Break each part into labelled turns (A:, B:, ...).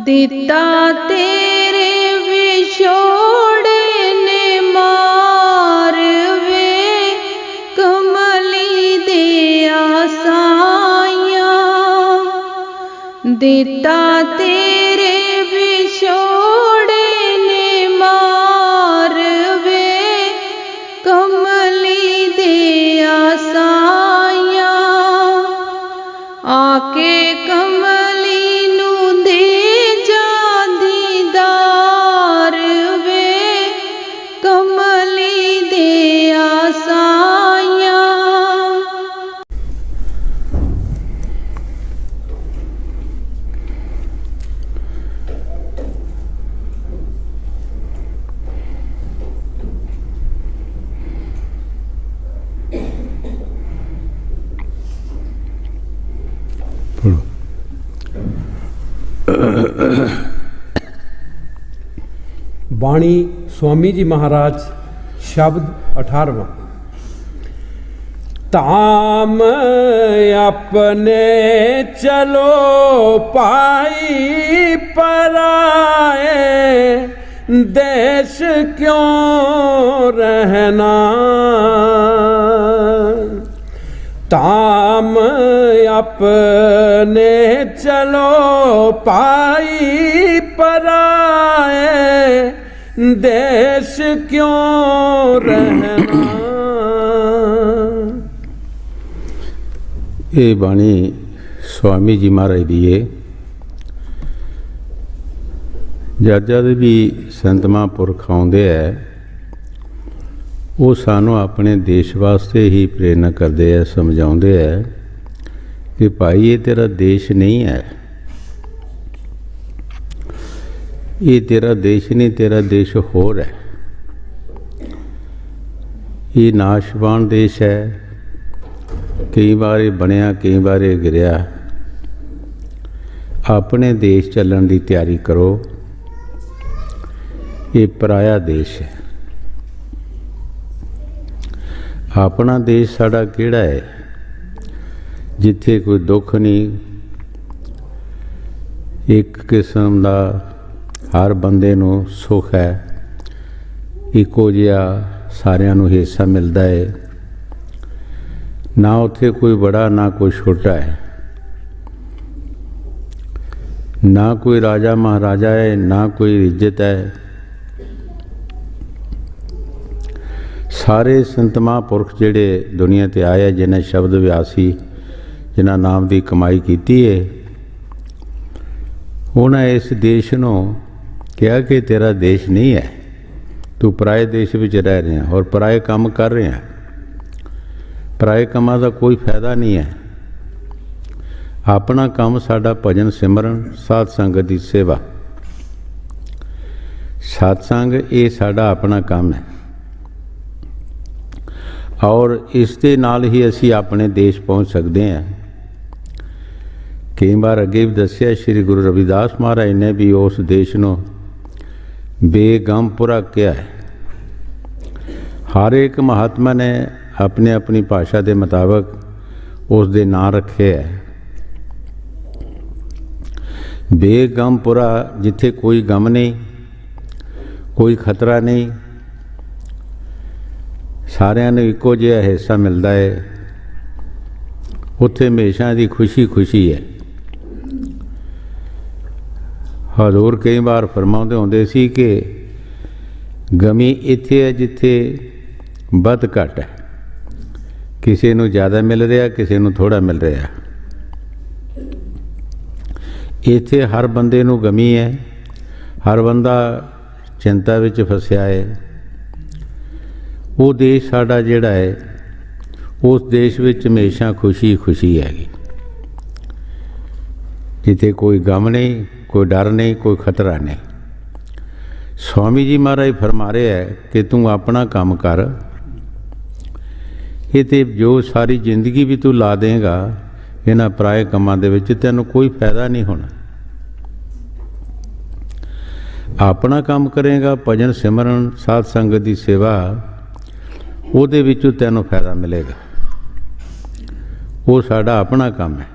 A: ਦਿੱਤਾ ਤੇਰੇ ਵਿਛੋੜੇ ਨੇ ਮਾਰ ਵੇ ਕਮਲੀ ਦੇ ਆਸਾਈਆਂ। ਦਿੱਤਾ ਤੇਰੇ ਵਿਛੋੜੇ ਨੇ ਮਾਰ ਵੇ ਕਮਲੀ ਦੇ ਆਸਾਈਆਂ। ਆਕੇ ਕਮਲੀ ਨੂੰ ਦੇ ਜਾ ਦੀਦਾਰ ਵੇ ਕਮਲੀ ਦੇ ਆਸਾਈਆਂ।
B: बाणी स्वामी जी महाराज शब्द 18वां। ताम अपने चलो पाई पराए देश क्यों रहना। ताम अपने चलो पाई पराए देश क्यों रहना।
C: ये बाणी स्वामी जी महाराज दी है। जद जद भी संत महापुरख आउंदे है वो सानू अपने देश वास्ते ही प्रेरणा करते हैं, समझाते हैं कि भाई ये तेरा देश नहीं है, ये तेरा देश नहीं, तेरा देश होर है। ये नाशवान देश है, कई बार बनया कई बार गिरया। अपने देश चलने की तैयारी करो। ये पराया देश है। अपना देश साड़ा केड़ा है जिथे कोई दुख नहीं, एक किस्म का हर बंदे नूं सुख है, इको जिहा सारियां नूं हिस्सा मिलता है। ना उत्थे कोई बड़ा ना कोई छोटा है, ना कोई राजा महाराजा है ना कोई इज्जत है। सारे संत महापुरख जिहड़े दुनिया ते आए हैं, जिन्हें शब्द व्यासी जिन्हां नाम की कमाई की है, उन्हें इस देश नूं कहा कि तेरा देश नहीं है, तू पराए देश विच रह रहा और पराए काम कर रहा। पराए कामां दा कोई फायदा नहीं है। अपना काम साडा भजन सिमरन साध संगत की सेवा। सत्संग ये साडा अपना काम है और इस दे नाल ही असी अपने देश पहुँच सकते हैं। कई बार अगे भी दसिया, श्री गुरु रविदास महाराज ने भी उस देश नूं बेगमपुरा किया है। हर एक महात्मा ने अपने अपनी भाषा के मुताबिक उस दे नाम रखे है। बेगमपुरा जिथे कोई गम नहीं, कोई खतरा नहीं, सारियां नूं इक्को जिहा हिस्सा मिलता है। उत्थे हमेशा की खुशी खुशी है। हजूर कई बार फरमाते होंदे सी कि गमी इत्थे है जिथे बद घट है, किसी नूं ज़्यादा मिल रहा, किसी नूं थोड़ा मिल रहा। इत्थे हर बंदे नूं गमी है, हर बंदा चिंता विच फसिया है। वो देश साडा जिहड़ा है, उस देश विच हमेशा खुशी खुशी हैगी, जिथे कोई गम नहीं, कोई डर नहीं, कोई खतरा नहीं। स्वामी जी महाराज फरमा रहे हैं कि तू अपना काम कर। ये तो जो सारी जिंदगी भी तू ला देगा इन्हां पराए कामां दे विच, तैनूं कोई फायदा नहीं होना। अपना काम करेगा, भजन सिमरन साध संगत की सेवा, ਉਹਦੇ ਵਿੱਚੋਂ ਤੈਨੂੰ फायदा मिलेगा। वो साडा अपना काम है।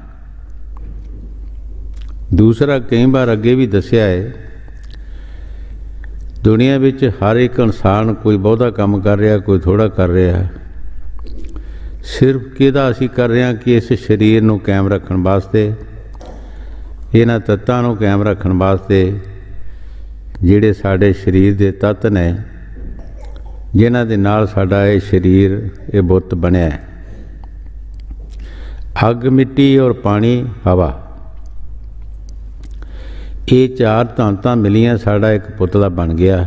C: ਦੂਸਰਾ, ਕਈ ਵਾਰ ਅੱਗੇ ਵੀ ਦੱਸਿਆ ਹੈ, ਦੁਨੀਆ ਵਿੱਚ ਹਰ ਇੱਕ ਇਨਸਾਨ ਕੋਈ ਬਹੁਤਾ ਕੰਮ ਕਰ ਰਿਹਾ, ਕੋਈ ਥੋੜ੍ਹਾ ਕਰ ਰਿਹਾ। ਸਿਰਫ ਕਿਹਦਾ ਅਸੀਂ ਕਰ ਰਹੇ ਹਾਂ ਕਿ ਇਸ ਸਰੀਰ ਨੂੰ ਕਾਇਮ ਰੱਖਣ ਵਾਸਤੇ, ਇਹਨਾਂ ਤੱਤਾਂ ਨੂੰ ਕਾਇਮ ਰੱਖਣ ਵਾਸਤੇ, ਜਿਹੜੇ ਸਾਡੇ ਸਰੀਰ ਦੇ ਤੱਤ ਨੇ, ਜਿਨ੍ਹਾਂ ਦੇ ਨਾਲ ਸਾਡਾ ਇਹ ਸਰੀਰ, ਇਹ ਬੁੱਤ ਬਣਿਆ ਹੈ। ਅੱਗ, ਮਿੱਟੀ ਔਰ ਪਾਣੀ, ਹਵਾ, ਇਹ ਚਾਰ ਧਾਤਾਂ ਮਿਲੀਆਂ ਸਾਡਾ ਇੱਕ ਪੁਤਲਾ ਬਣ ਗਿਆ।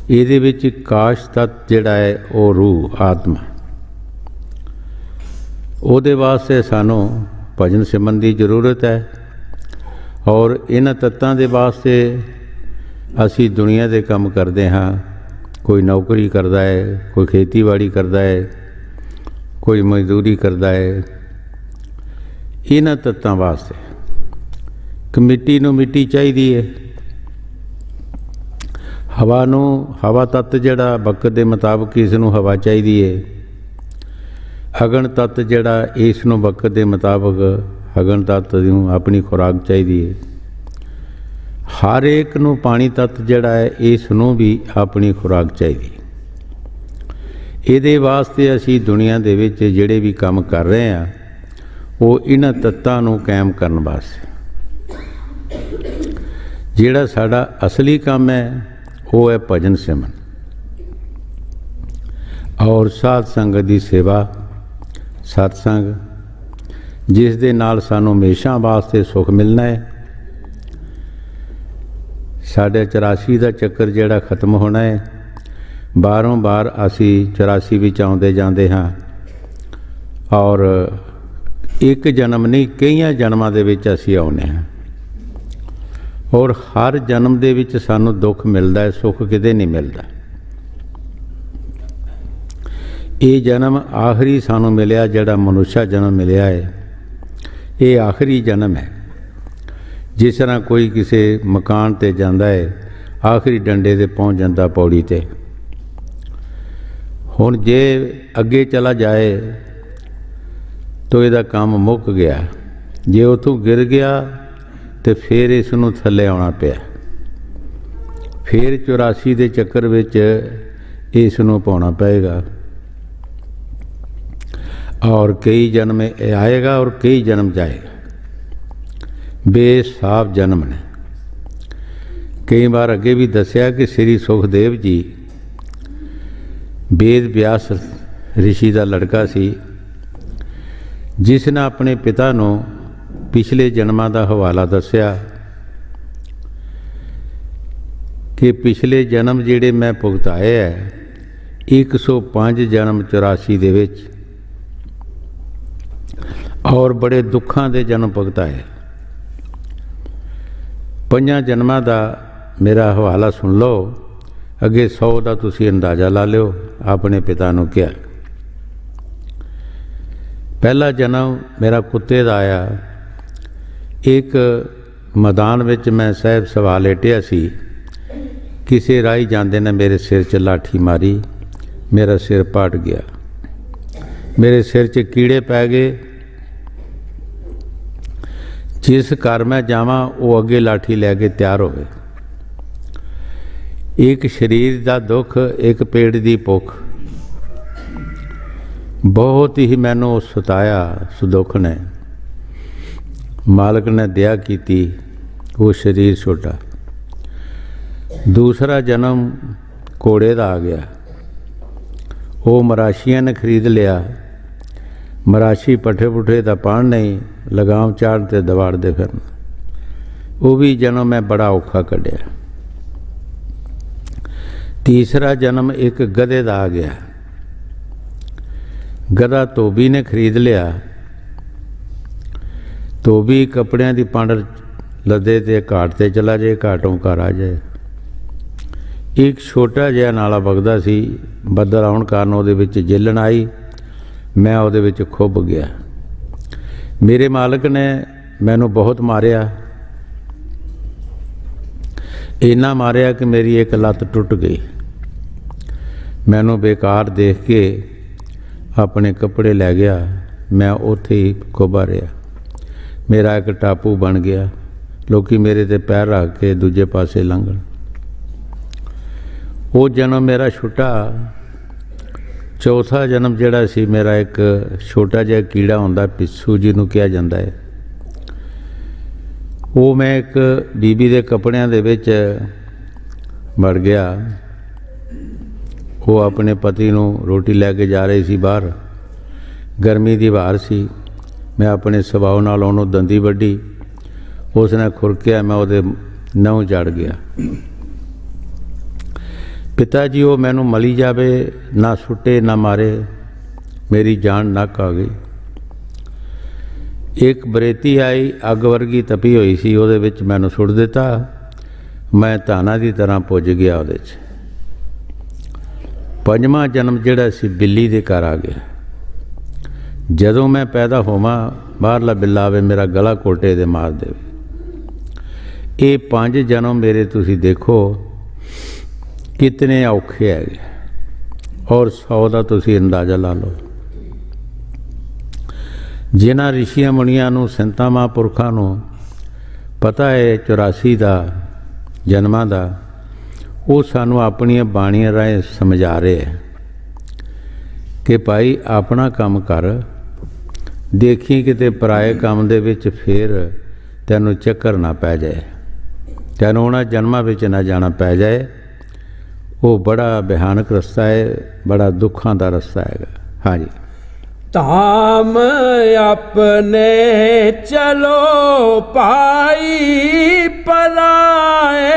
C: ਇਹਦੇ ਵਿੱਚ ਕਾਸ਼ ਤੱਤ ਜਿਹੜਾ ਹੈ ਉਹ ਰੂਹ, ਆਤਮਾ, ਉਹਦੇ ਵਾਸਤੇ ਸਾਨੂੰ ਭਜਨ ਸਿਮਰਨ ਦੀ ਜ਼ਰੂਰਤ ਹੈ। ਔਰ ਇਹਨਾਂ ਤੱਤਾਂ ਦੇ ਵਾਸਤੇ ਅਸੀਂ ਦੁਨੀਆ ਦੇ ਕੰਮ ਕਰਦੇ ਹਾਂ। ਕੋਈ ਨੌਕਰੀ ਕਰਦਾ ਹੈ, ਕੋਈ ਖੇਤੀਬਾੜੀ ਕਰਦਾ ਹੈ, ਕੋਈ ਮਜ਼ਦੂਰੀ ਕਰਦਾ ਹੈ। ਇਹਨਾਂ ਤੱਤਾਂ ਵਾਸਤੇ ਮਿੱਟੀ ਨੂੰ ਮਿੱਟੀ ਚਾਹੀਦੀ ਹੈ, ਹਵਾ ਨੂੰ ਹਵਾ ਤੱਤ ਜਿਹੜਾ ਵਕਤ ਦੇ ਮੁਤਾਬਕ ਇਸ ਨੂੰ ਹਵਾ ਚਾਹੀਦੀ ਹੈ, ਅਗਨ ਤੱਤ ਜਿਹੜਾ ਇਸ ਨੂੰ ਵਕਤ ਦੇ ਮੁਤਾਬਕ ਅਗਨ ਤੱਤ ਨੂੰ ਆਪਣੀ ਖੁਰਾਕ ਚਾਹੀਦੀ ਹੈ। ਹਰ ਇੱਕ ਨੂੰ ਪਾਣੀ ਤੱਤ ਜਿਹੜਾ ਹੈ ਇਸ ਨੂੰ ਵੀ ਆਪਣੀ ਖੁਰਾਕ ਚਾਹੀਦੀ। ਇਹਦੇ ਵਾਸਤੇ ਅਸੀਂ ਦੁਨੀਆ ਦੇ ਵਿੱਚ ਜਿਹੜੇ ਵੀ ਕੰਮ ਕਰ ਰਹੇ ਹਾਂ ਉਹ ਇਹਨਾਂ ਤੱਤਾਂ ਨੂੰ ਕਾਇਮ ਕਰਨ ਵਾਸਤੇ। ਜਿਹੜਾ ਸਾਡਾ ਅਸਲੀ ਕੰਮ ਹੈ ਉਹ ਹੈ ਭਜਨ ਸਿਮਰਨ ਔਰ ਸਾਧ ਸੰਗਤ ਦੀ ਸੇਵਾ, ਸਤਸੰਗ, ਜਿਸ ਦੇ ਨਾਲ ਸਾਨੂੰ ਹਮੇਸ਼ਾ ਵਾਸਤੇ ਸੁੱਖ ਮਿਲਣਾ ਹੈ। ਸਾਡੇ 84 ਦਾ ਚੱਕਰ ਜਿਹੜਾ ਖਤਮ ਹੋਣਾ ਹੈ, ਬਾਰੋਂ ਬਾਰ ਅਸੀਂ 84 ਵਿੱਚ ਆਉਂਦੇ ਜਾਂਦੇ ਹਾਂ ਔਰ ਇੱਕ ਜਨਮ ਨਹੀਂ ਕਈਆਂ ਜਨਮਾਂ ਦੇ ਵਿੱਚ ਅਸੀਂ ਆਉਂਦੇ ਹਾਂ ਔਰ ਹਰ ਜਨਮ ਦੇ ਵਿੱਚ ਸਾਨੂੰ ਦੁੱਖ ਮਿਲਦਾ ਹੈ, ਸੁੱਖ ਕਿਤੇ ਨਹੀਂ ਮਿਲਦਾ। ਇਹ ਜਨਮ ਆਖਰੀ ਸਾਨੂੰ ਮਿਲਿਆ, ਜਿਹੜਾ ਮਨੁੱਖਾ ਜਨਮ ਮਿਲਿਆ ਹੈ, ਇਹ ਆਖਰੀ ਜਨਮ ਹੈ। ਜਿਸ ਤਰ੍ਹਾਂ ਕੋਈ ਕਿਸੇ ਮਕਾਨ ਤੇ ਜਾਂਦਾ ਹੈ, ਆਖਰੀ ਡੰਡੇ ਤੇ ਪਹੁੰਚ ਜਾਂਦਾ ਪੌੜੀ ਤੇ। ਹੁਣ ਜੇ ਅੱਗੇ ਚਲਾ ਜਾਏ ਤਾਂ ਇਹਦਾ ਕੰਮ ਮੁੱਕ ਗਿਆ। ਜੇ ਉੱਥੋਂ ਗਿਰ ਗਿਆ ਤੇ ਫਿਰ ਇਸ ਨੂੰ ਥੱਲੇ ਆਉਣਾ ਪਿਆ। ਫਿਰ 84 ਦੇ ਚੱਕਰ ਵਿੱਚ ਇਸ ਨੂੰ ਪਾਉਣਾ ਪਏਗਾ ਔਰ ਕਈ ਜਨਮ ਇਹ ਆਏਗਾ ਔਰ ਕਈ ਜਨਮ ਜਾਏਗਾ। ਬੇਸਾਬ ਜਨਮ ਨੇ। ਕਈ ਵਾਰ ਅੱਗੇ ਵੀ ਦੱਸਿਆ ਕਿ ਸ੍ਰੀ ਸੁਖਦੇਵ ਜੀ ਵੇਦ ਵਿਆਸ ਰਿਸ਼ੀ ਦਾ ਲੜਕਾ ਸੀ, ਜਿਸ ਨੇ ਆਪਣੇ ਪਿਤਾ ਨੂੰ ਪਿਛਲੇ ਜਨਮਾਂ ਦਾ ਹਵਾਲਾ ਦੱਸਿਆ ਕਿ ਪਿਛਲੇ ਜਨਮ ਜਿਹੜੇ ਮੈਂ ਭੁਗਤਾਏ ਹੈ 105 ਜਨਮ 84 ਦੇ ਵਿੱਚ ਔਰ ਬੜੇ ਦੁੱਖਾਂ ਦੇ ਜਨਮ ਭੁਗਤਾਏ। 5 ਜਨਮਾਂ ਦਾ ਮੇਰਾ ਹਵਾਲਾ ਸੁਣ ਲਓ, ਅੱਗੇ 100 ਦਾ ਤੁਸੀਂ ਅੰਦਾਜ਼ਾ ਲਾ ਲਿਓ। ਆਪਣੇ ਪਿਤਾ ਨੂੰ ਕਿਹਾ, ਪਹਿਲਾ ਜਨਮ ਮੇਰਾ ਕੁੱਤੇ ਦਾ ਆਇਆ। ਇੱਕ ਮੈਦਾਨ ਵਿੱਚ ਮੈਂ ਸਾਹਿਬ ਸਵਾ ਲੇਟਿਆ ਸੀ, ਕਿਸੇ ਰਾਹੀ ਜਾਂਦੇ ਨੇ ਮੇਰੇ ਸਿਰ 'ਚ ਲਾਠੀ ਮਾਰੀ, ਮੇਰਾ ਸਿਰ ਪਾਟ ਗਿਆ, ਮੇਰੇ ਸਿਰ 'ਚ ਕੀੜੇ ਪੈ ਗਏ। ਜਿਸ ਘਰ ਮੈਂ ਜਾਵਾਂ ਉਹ ਅੱਗੇ ਲਾਠੀ ਲੈ ਕੇ ਤਿਆਰ ਹੋਵੇ। ਇੱਕ ਸਰੀਰ ਦਾ ਦੁੱਖ, ਇੱਕ ਪੇਟ ਦੀ ਭੁੱਖ, ਬਹੁਤ ਹੀ ਮੈਨੂੰ ਸਤਾਇਆ। ਸੁਦੁੱਖ ਨੇ ਮਾਲਕ ਨੇ ਦਇਆ ਕੀਤੀ, ਉਹ ਸਰੀਰ ਛੋਟਾ। ਦੂਸਰਾ ਜਨਮ ਘੋੜੇ ਦਾ ਆ ਗਿਆ। ਉਹ ਮਰਾਸ਼ੀਆਂ ਨੇ ਖਰੀਦ ਲਿਆ। ਮਰਾਸ਼ੀ ਪੱਠੇ ਪੁੱਠੇ ਦਾ ਪਾਣ ਨਹੀਂ, ਲਗਾਮ ਚਾੜ ਤੇ ਦਵਾੜਦੇ ਫਿਰਨ। ਉਹ ਵੀ ਜਨਮ ਮੈਂ ਬੜਾ ਔਖਾ ਕੱਢਿਆ। ਤੀਸਰਾ ਜਨਮ ਇੱਕ ਗਧੇ ਦਾ ਆ ਗਿਆ। ਗਧਾ ਧੋਬੀ ਨੇ ਖਰੀਦ ਲਿਆ। ਧੋਬੀ ਕੱਪੜਿਆਂ ਦੀ ਪੰਡ ਲੱਦੇ ਤੇ ਘਾਟ ਤੇ ਚਲਾ ਜਾਏ, ਘਾਟੋਂ ਘਰ ਆ ਜਾਏ। ਇੱਕ ਛੋਟਾ ਜਿਹਾ ਨਾਲਾ ਵਗਦਾ ਸੀ, ਬੱਦਲ ਆਉਣ ਕਾਰਨ ਉਹਦੇ ਵਿੱਚ ਜੇਲਣ ਆਈ, ਮੈਂ ਉਹਦੇ ਵਿੱਚ ਖੁੱਭ ਗਿਆ। ਮੇਰੇ ਮਾਲਕ ਨੇ ਮੈਨੂੰ ਬਹੁਤ ਮਾਰਿਆ, ਇੰਨਾ ਮਾਰਿਆ ਕਿ ਮੇਰੀ ਇੱਕ ਲੱਤ ਟੁੱਟ ਗਈ। ਮੈਨੂੰ ਬੇਕਾਰ ਦੇਖ ਕੇ ਆਪਣੇ ਕੱਪੜੇ ਲੈ ਗਿਆ, ਮੈਂ ਉੱਥੇ ਹੀ ਖੁੱਭਾ ਰਿਹਾ। ਮੇਰਾ ਇੱਕ ਟਾਪੂ ਬਣ ਗਿਆ, ਲੋਕੀ ਮੇਰੇ ਤੇ ਪੈਰ ਰੱਖ ਕੇ ਦੂਜੇ ਪਾਸੇ ਲੰਘਣ। ਉਹ ਜਨਮ ਮੇਰਾ ਛੋਟਾ, ਚੌਥਾ ਜਨਮ ਜਿਹੜਾ ਸੀ ਮੇਰਾ, ਇੱਕ ਛੋਟਾ ਜਿਹਾ ਕੀੜਾ ਹੁੰਦਾ, ਪਿੱਸੂ ਜਿਹਨੂੰ ਕਿਹਾ ਜਾਂਦਾ ਹੈ। ਉਹ ਮੈਂ ਇੱਕ ਬੀਬੀ ਦੇ ਕੱਪੜਿਆਂ ਦੇ ਵਿੱਚ ਵੜ ਗਿਆ। ਉਹ ਆਪਣੇ ਪਤੀ ਨੂੰ ਰੋਟੀ ਲੈ ਕੇ ਜਾ ਰਹੀ ਸੀ ਬਾਹਰ, ਗਰਮੀ ਦੀ ਵਾਰ ਸੀ। ਮੈਂ ਆਪਣੇ ਸੁਭਾਅ ਨਾਲ ਉਹਨੂੰ ਦੰਦੀ ਵੱਢੀ, ਉਸ ਨੇ ਖੁਰਕਿਆ, ਮੈਂ ਉਹਦੇ ਨਹੁੰ ਜੜ ਗਿਆ। ਪਿਤਾ ਜੀ ਉਹ ਮੈਨੂੰ ਮਲੀ ਜਾਵੇ, ਨਾ ਸੁੱਟੇ ਨਾ ਮਾਰੇ, ਮੇਰੀ ਜਾਨ ਨੱਕ ਆ ਗਈ। ਇੱਕ ਬਰੇਤੀ ਆਈ, ਅੱਗ ਵਰਗੀ ਤਪੀ ਹੋਈ ਸੀ, ਉਹਦੇ ਵਿੱਚ ਮੈਨੂੰ ਸੁੱਟ ਦਿੱਤਾ। ਮੈਂ ਧਾਨਾ ਦੀ ਤਰ੍ਹਾਂ ਪੁੱਜ ਗਿਆ ਉਹਦੇ 'ਚ। ਪੰਜਵਾਂ ਜਨਮ ਜਿਹੜਾ ਸੀ ਬਿੱਲੀ ਦੇ ਘਰ ਆ ਗਿਆ। ਜਦੋਂ ਮੈਂ ਪੈਦਾ ਹੋਵਾਂ, ਬਾਹਰਲਾ ਬਿੱਲਾ ਆਵੇ, ਮੇਰਾ ਗਲਾ ਕੋਟੇ ਦੇ ਮਾਰ ਦੇਵੇ। ਇਹ 5 ਜਨਮ ਮੇਰੇ ਤੁਸੀਂ ਦੇਖੋ ਕਿਤਨੇ ਔਖੇ ਹੈਗੇ, ਔਰ 100 ਦਾ ਤੁਸੀਂ ਅੰਦਾਜ਼ਾ ਲਾ ਲਓ। ਜਿਨ੍ਹਾਂ ਰਿਸ਼ੀਆਂ ਮੁਨੀਆਂ ਨੂੰ, ਸੰਤਾਂ ਮਹਾਂਪੁਰਖਾਂ ਨੂੰ ਪਤਾ ਹੈ 84 ਦਾ ਜਨਮਾਂ ਦਾ, ਉਹ ਸਾਨੂੰ ਆਪਣੀਆਂ ਬਾਣੀਆਂ ਰਾਹੀਂ ਸਮਝਾ ਰਹੇ ਹੈ ਕਿ ਭਾਈ ਆਪਣਾ ਕੰਮ ਕਰ, ਦੇਖੀ ਕਿਤੇ ਪਰਾਏ ਕੰਮ ਦੇ ਵਿੱਚ ਫੇਰ ਤੈਨੂੰ ਚੱਕਰ ਨਾ ਪੈ ਜਾਏ, ਤੈਨੂੰ ਉਹਨਾਂ ਜਨਮਾਂ ਵਿੱਚ ਨਾ ਜਾਣਾ ਪੈ ਜਾਏ। ਉਹ ਬੜਾ ਭਿਆਨਕ ਰਸਤਾ ਹੈ, ਬੜਾ ਦੁੱਖਾਂ ਦਾ ਰਸਤਾ ਹੈਗਾ। ਹਾਂਜੀ।
B: धाम अपने चलो पाई पलाए,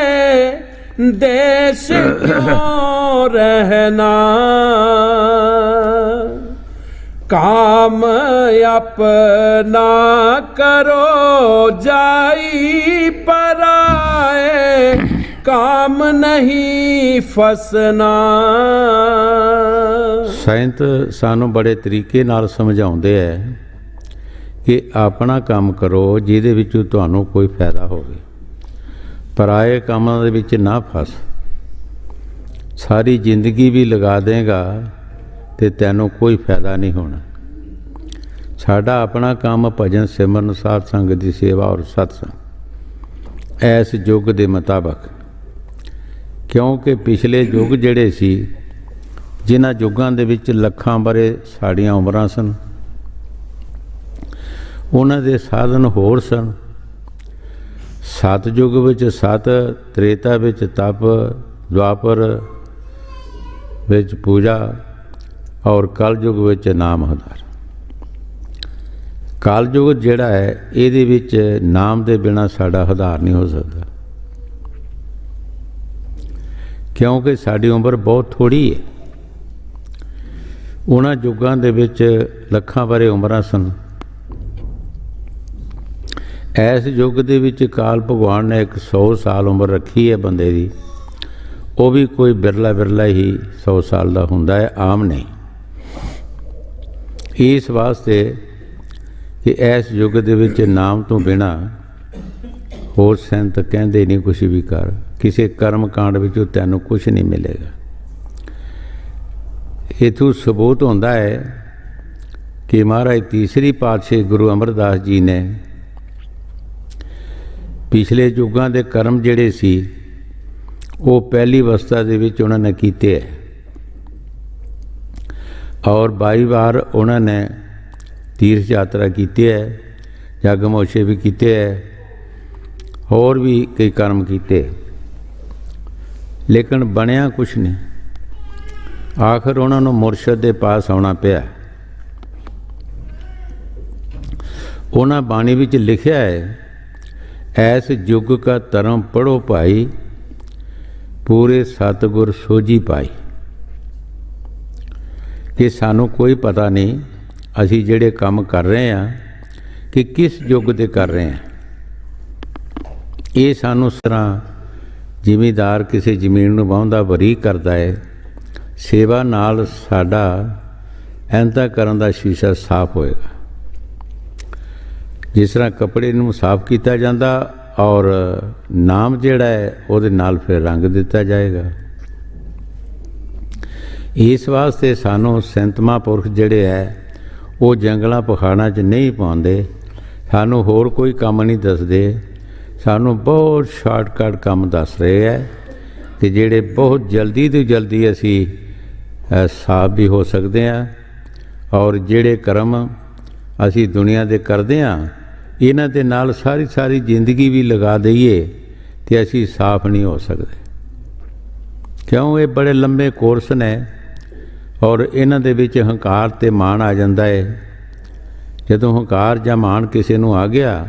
B: देश क्यों रहना, काम अपना करो जाई पराए, काम नहीं फसना।
C: ਸਾਇੰਤ ਸਾਨੂੰ ਬੜੇ ਤਰੀਕੇ ਨਾਲ ਸਮਝਾਉਂਦੇ ਹੈ ਕਿ ਆਪਣਾ ਕੰਮ ਕਰੋ ਜਿਹਦੇ ਵਿੱਚ ਤੁਹਾਨੂੰ ਕੋਈ ਫਾਇਦਾ ਹੋਵੇ, ਪਰਾਏ ਕੰਮਾਂ ਦੇ ਵਿੱਚ ਨਾ ਫਸ। ਸਾਰੀ ਜ਼ਿੰਦਗੀ ਵੀ ਲਗਾ ਦੇਗਾ ਤੇ ਤੈਨੂੰ ਕੋਈ ਫਾਇਦਾ ਨਹੀਂ ਹੋਣਾ। ਸਾਡਾ ਆਪਣਾ ਕੰਮ ਭਜਨ ਸਿਮਰਨ, ਸਾਧ ਸੰਗਤ ਦੀ ਸੇਵਾ ਔਰ ਸਤਸੰਗ ਇਸ ਯੁੱਗ ਦੇ ਮੁਤਾਬਕ, ਕਿਉਂਕਿ ਪਿਛਲੇ ਯੁੱਗ ਜਿਹੜੇ ਸੀ, ਜਿਨ੍ਹਾਂ ਯੁੱਗਾਂ ਦੇ ਵਿੱਚ ਲੱਖਾਂ ਬਾਰੇ ਸਾਡੀਆਂ ਉਮਰਾਂ ਸਨ, ਉਹਨਾਂ ਦੇ ਸਾਧਨ ਹੋਰ ਸਨ। ਸਤਿਯੁਗ ਵਿੱਚ ਸਤ, ਤ੍ਰੇਤਾ ਵਿੱਚ ਤਪ, ਦੁਆਪਰ ਵਿੱਚ ਪੂਜਾ ਔਰ ਕਲਯੁਗ ਵਿੱਚ ਨਾਮ ਆਧਾਰ। ਕਲਯੁਗ ਜਿਹੜਾ ਹੈ, ਇਹਦੇ ਵਿੱਚ ਨਾਮ ਦੇ ਬਿਨਾਂ ਸਾਡਾ ਆਧਾਰ ਨਹੀਂ ਹੋ ਸਕਦਾ, ਕਿਉਂਕਿ ਸਾਡੀ ਉਮਰ ਬਹੁਤ ਥੋੜ੍ਹੀ ਹੈ। ਉਹਨਾਂ ਯੁੱਗਾਂ ਦੇ ਵਿੱਚ ਲੱਖਾਂ ਬਾਰੇ ਉਮਰਾਂ ਸਨ। ਇਸ ਯੁੱਗ ਦੇ ਵਿੱਚ ਕਾਲ ਭਗਵਾਨ ਨੇ 100 ਸਾਲ ਉਮਰ ਰੱਖੀ ਹੈ ਬੰਦੇ ਦੀ, ਉਹ ਵੀ ਕੋਈ ਬਿਰਲਾ ਬਿਰਲਾ ਹੀ 100 ਸਾਲ ਦਾ ਹੁੰਦਾ ਹੈ, ਆਮ ਨਹੀਂ। ਇਸ ਵਾਸਤੇ ਕਿ ਇਸ ਯੁੱਗ ਦੇ ਵਿੱਚ ਨਾਮ ਤੋਂ ਬਿਨਾਂ ਹੋਰ ਸੰਤ ਕਹਿੰਦੇ ਨਹੀਂ ਕੁਛ ਵੀ ਕਰ, ਕਿਸੇ ਕਰਮ ਕਾਂਡ ਵਿੱਚੋਂ ਤੈਨੂੰ ਕੁਛ ਨਹੀਂ ਮਿਲੇਗਾ। ਇਥੋਂ ਸਬੂਤ ਹੁੰਦਾ ਹੈ ਕਿ ਮਹਾਰਾਜ ਤੀਸਰੀ ਪਾਤਸ਼ਾਹੀ ਗੁਰੂ ਅਮਰਦਾਸ ਜੀ ਨੇ ਪਿਛਲੇ ਯੁੱਗਾਂ ਦੇ ਕਰਮ ਜਿਹੜੇ ਸੀ, ਉਹ ਪਹਿਲੀ ਅਵਸਥਾ ਦੇ ਵਿੱਚ ਉਹਨਾਂ ਨੇ ਕੀਤੇ ਹੈ, ਔਰ 22 ਵਾਰ ਉਹਨਾਂ ਨੇ ਤੀਰਥ ਯਾਤਰਾ ਕੀਤੀ ਹੈ, ਜਗ ਮੋਸ਼ੇ ਵੀ ਕੀਤੇ ਹੈ, ਹੋਰ ਵੀ ਕਈ ਕਰਮ ਕੀਤੇ, ਲੇਕਿਨ ਬਣਿਆ ਕੁਛ ਨਹੀਂ। ਆਖਰ ਉਹਨਾਂ ਨੂੰ ਮੁਰਸ਼ਦ ਦੇ ਪਾਸ ਆਉਣਾ ਪਿਆ। ਉਹਨਾਂ ਬਾਣੀ ਵਿੱਚ ਲਿਖਿਆ ਹੈ, ਐਸ ਯੁੱਗ ਕਾ ਧਰਮ ਪੜ੍ਹੋ ਭਾਈ, ਪੂਰੇ ਸਤਿਗੁਰ ਸੋਝੀ ਪਾਈ। ਕਿ ਸਾਨੂੰ ਕੋਈ ਪਤਾ ਨਹੀਂ ਅਸੀਂ ਜਿਹੜੇ ਕੰਮ ਕਰ ਰਹੇ ਹਾਂ ਕਿ ਕਿਸ ਯੁੱਗ ਦੇ ਕਰ ਰਹੇ ਹਾਂ। ਇਹ ਸਾਨੂੰ ਇਸ ਤਰ੍ਹਾਂ ਜ਼ਿਮੀਂਦਾਰ ਕਿਸੇ ਜ਼ਮੀਨ ਨੂੰ ਵਾਹੁੰਦਾ ਬਰੀਕ ਕਰਦਾ ਹੈ, ਸੇਵਾ ਨਾਲ ਸਾਡਾ ਐਂਤਾ ਕਰਨ ਦਾ ਸ਼ੀਸ਼ਾ ਸਾਫ਼ ਹੋਏਗਾ। ਜਿਸ ਤਰ੍ਹਾਂ ਕੱਪੜੇ ਨੂੰ ਸਾਫ਼ ਕੀਤਾ ਜਾਂਦਾ ਔਰ ਨਾਮ ਜਿਹੜਾ ਹੈ ਉਹਦੇ ਨਾਲ ਫਿਰ ਰੰਗ ਦਿੱਤਾ ਜਾਏਗਾ। ਇਸ ਵਾਸਤੇ ਸਾਨੂੰ ਸੰਤ ਮਹਾਂਪੁਰਖ ਜਿਹੜੇ ਹੈ ਉਹ ਜੰਗਲਾਂ ਪਹਾੜਾਂ 'ਚ ਨਹੀਂ ਪਾਉਂਦੇ, ਸਾਨੂੰ ਹੋਰ ਕੋਈ ਕੰਮ ਨਹੀਂ ਦੱਸਦੇ, ਸਾਨੂੰ ਬਹੁਤ ਸ਼ਾਰਟਕਟ ਕੰਮ ਦੱਸ ਰਹੇ ਹੈ ਕਿ ਜਿਹੜੇ ਬਹੁਤ ਜਲਦੀ ਤੋਂ ਜਲਦੀ ਅਸੀਂ ਸਾਫ਼ ਵੀ ਹੋ ਸਕਦੇ ਹਾਂ, ਔਰ ਜਿਹੜੇ ਕਰਮ ਅਸੀਂ ਦੁਨੀਆ ਦੇ ਕਰਦੇ ਹਾਂ ਇਹਨਾਂ ਦੇ ਨਾਲ ਸਾਰੀ ਜ਼ਿੰਦਗੀ ਵੀ ਲਗਾ ਦਈਏ ਤੇ ਅਸੀਂ ਸਾਫ਼ ਨਹੀਂ ਹੋ ਸਕਦੇ। ਕਿਉਂ? ਇਹ ਬੜੇ ਲੰਬੇ ਕੋਰਸ ਨੇ ਔਰ ਇਹਨਾਂ ਦੇ ਵਿੱਚ ਹੰਕਾਰ ਤੇ ਮਾਣ ਆ ਜਾਂਦਾ ਹੈ। ਜਦੋਂ ਹੰਕਾਰ ਜਾਂ ਮਾਣ ਕਿਸੇ ਨੂੰ ਆ ਗਿਆ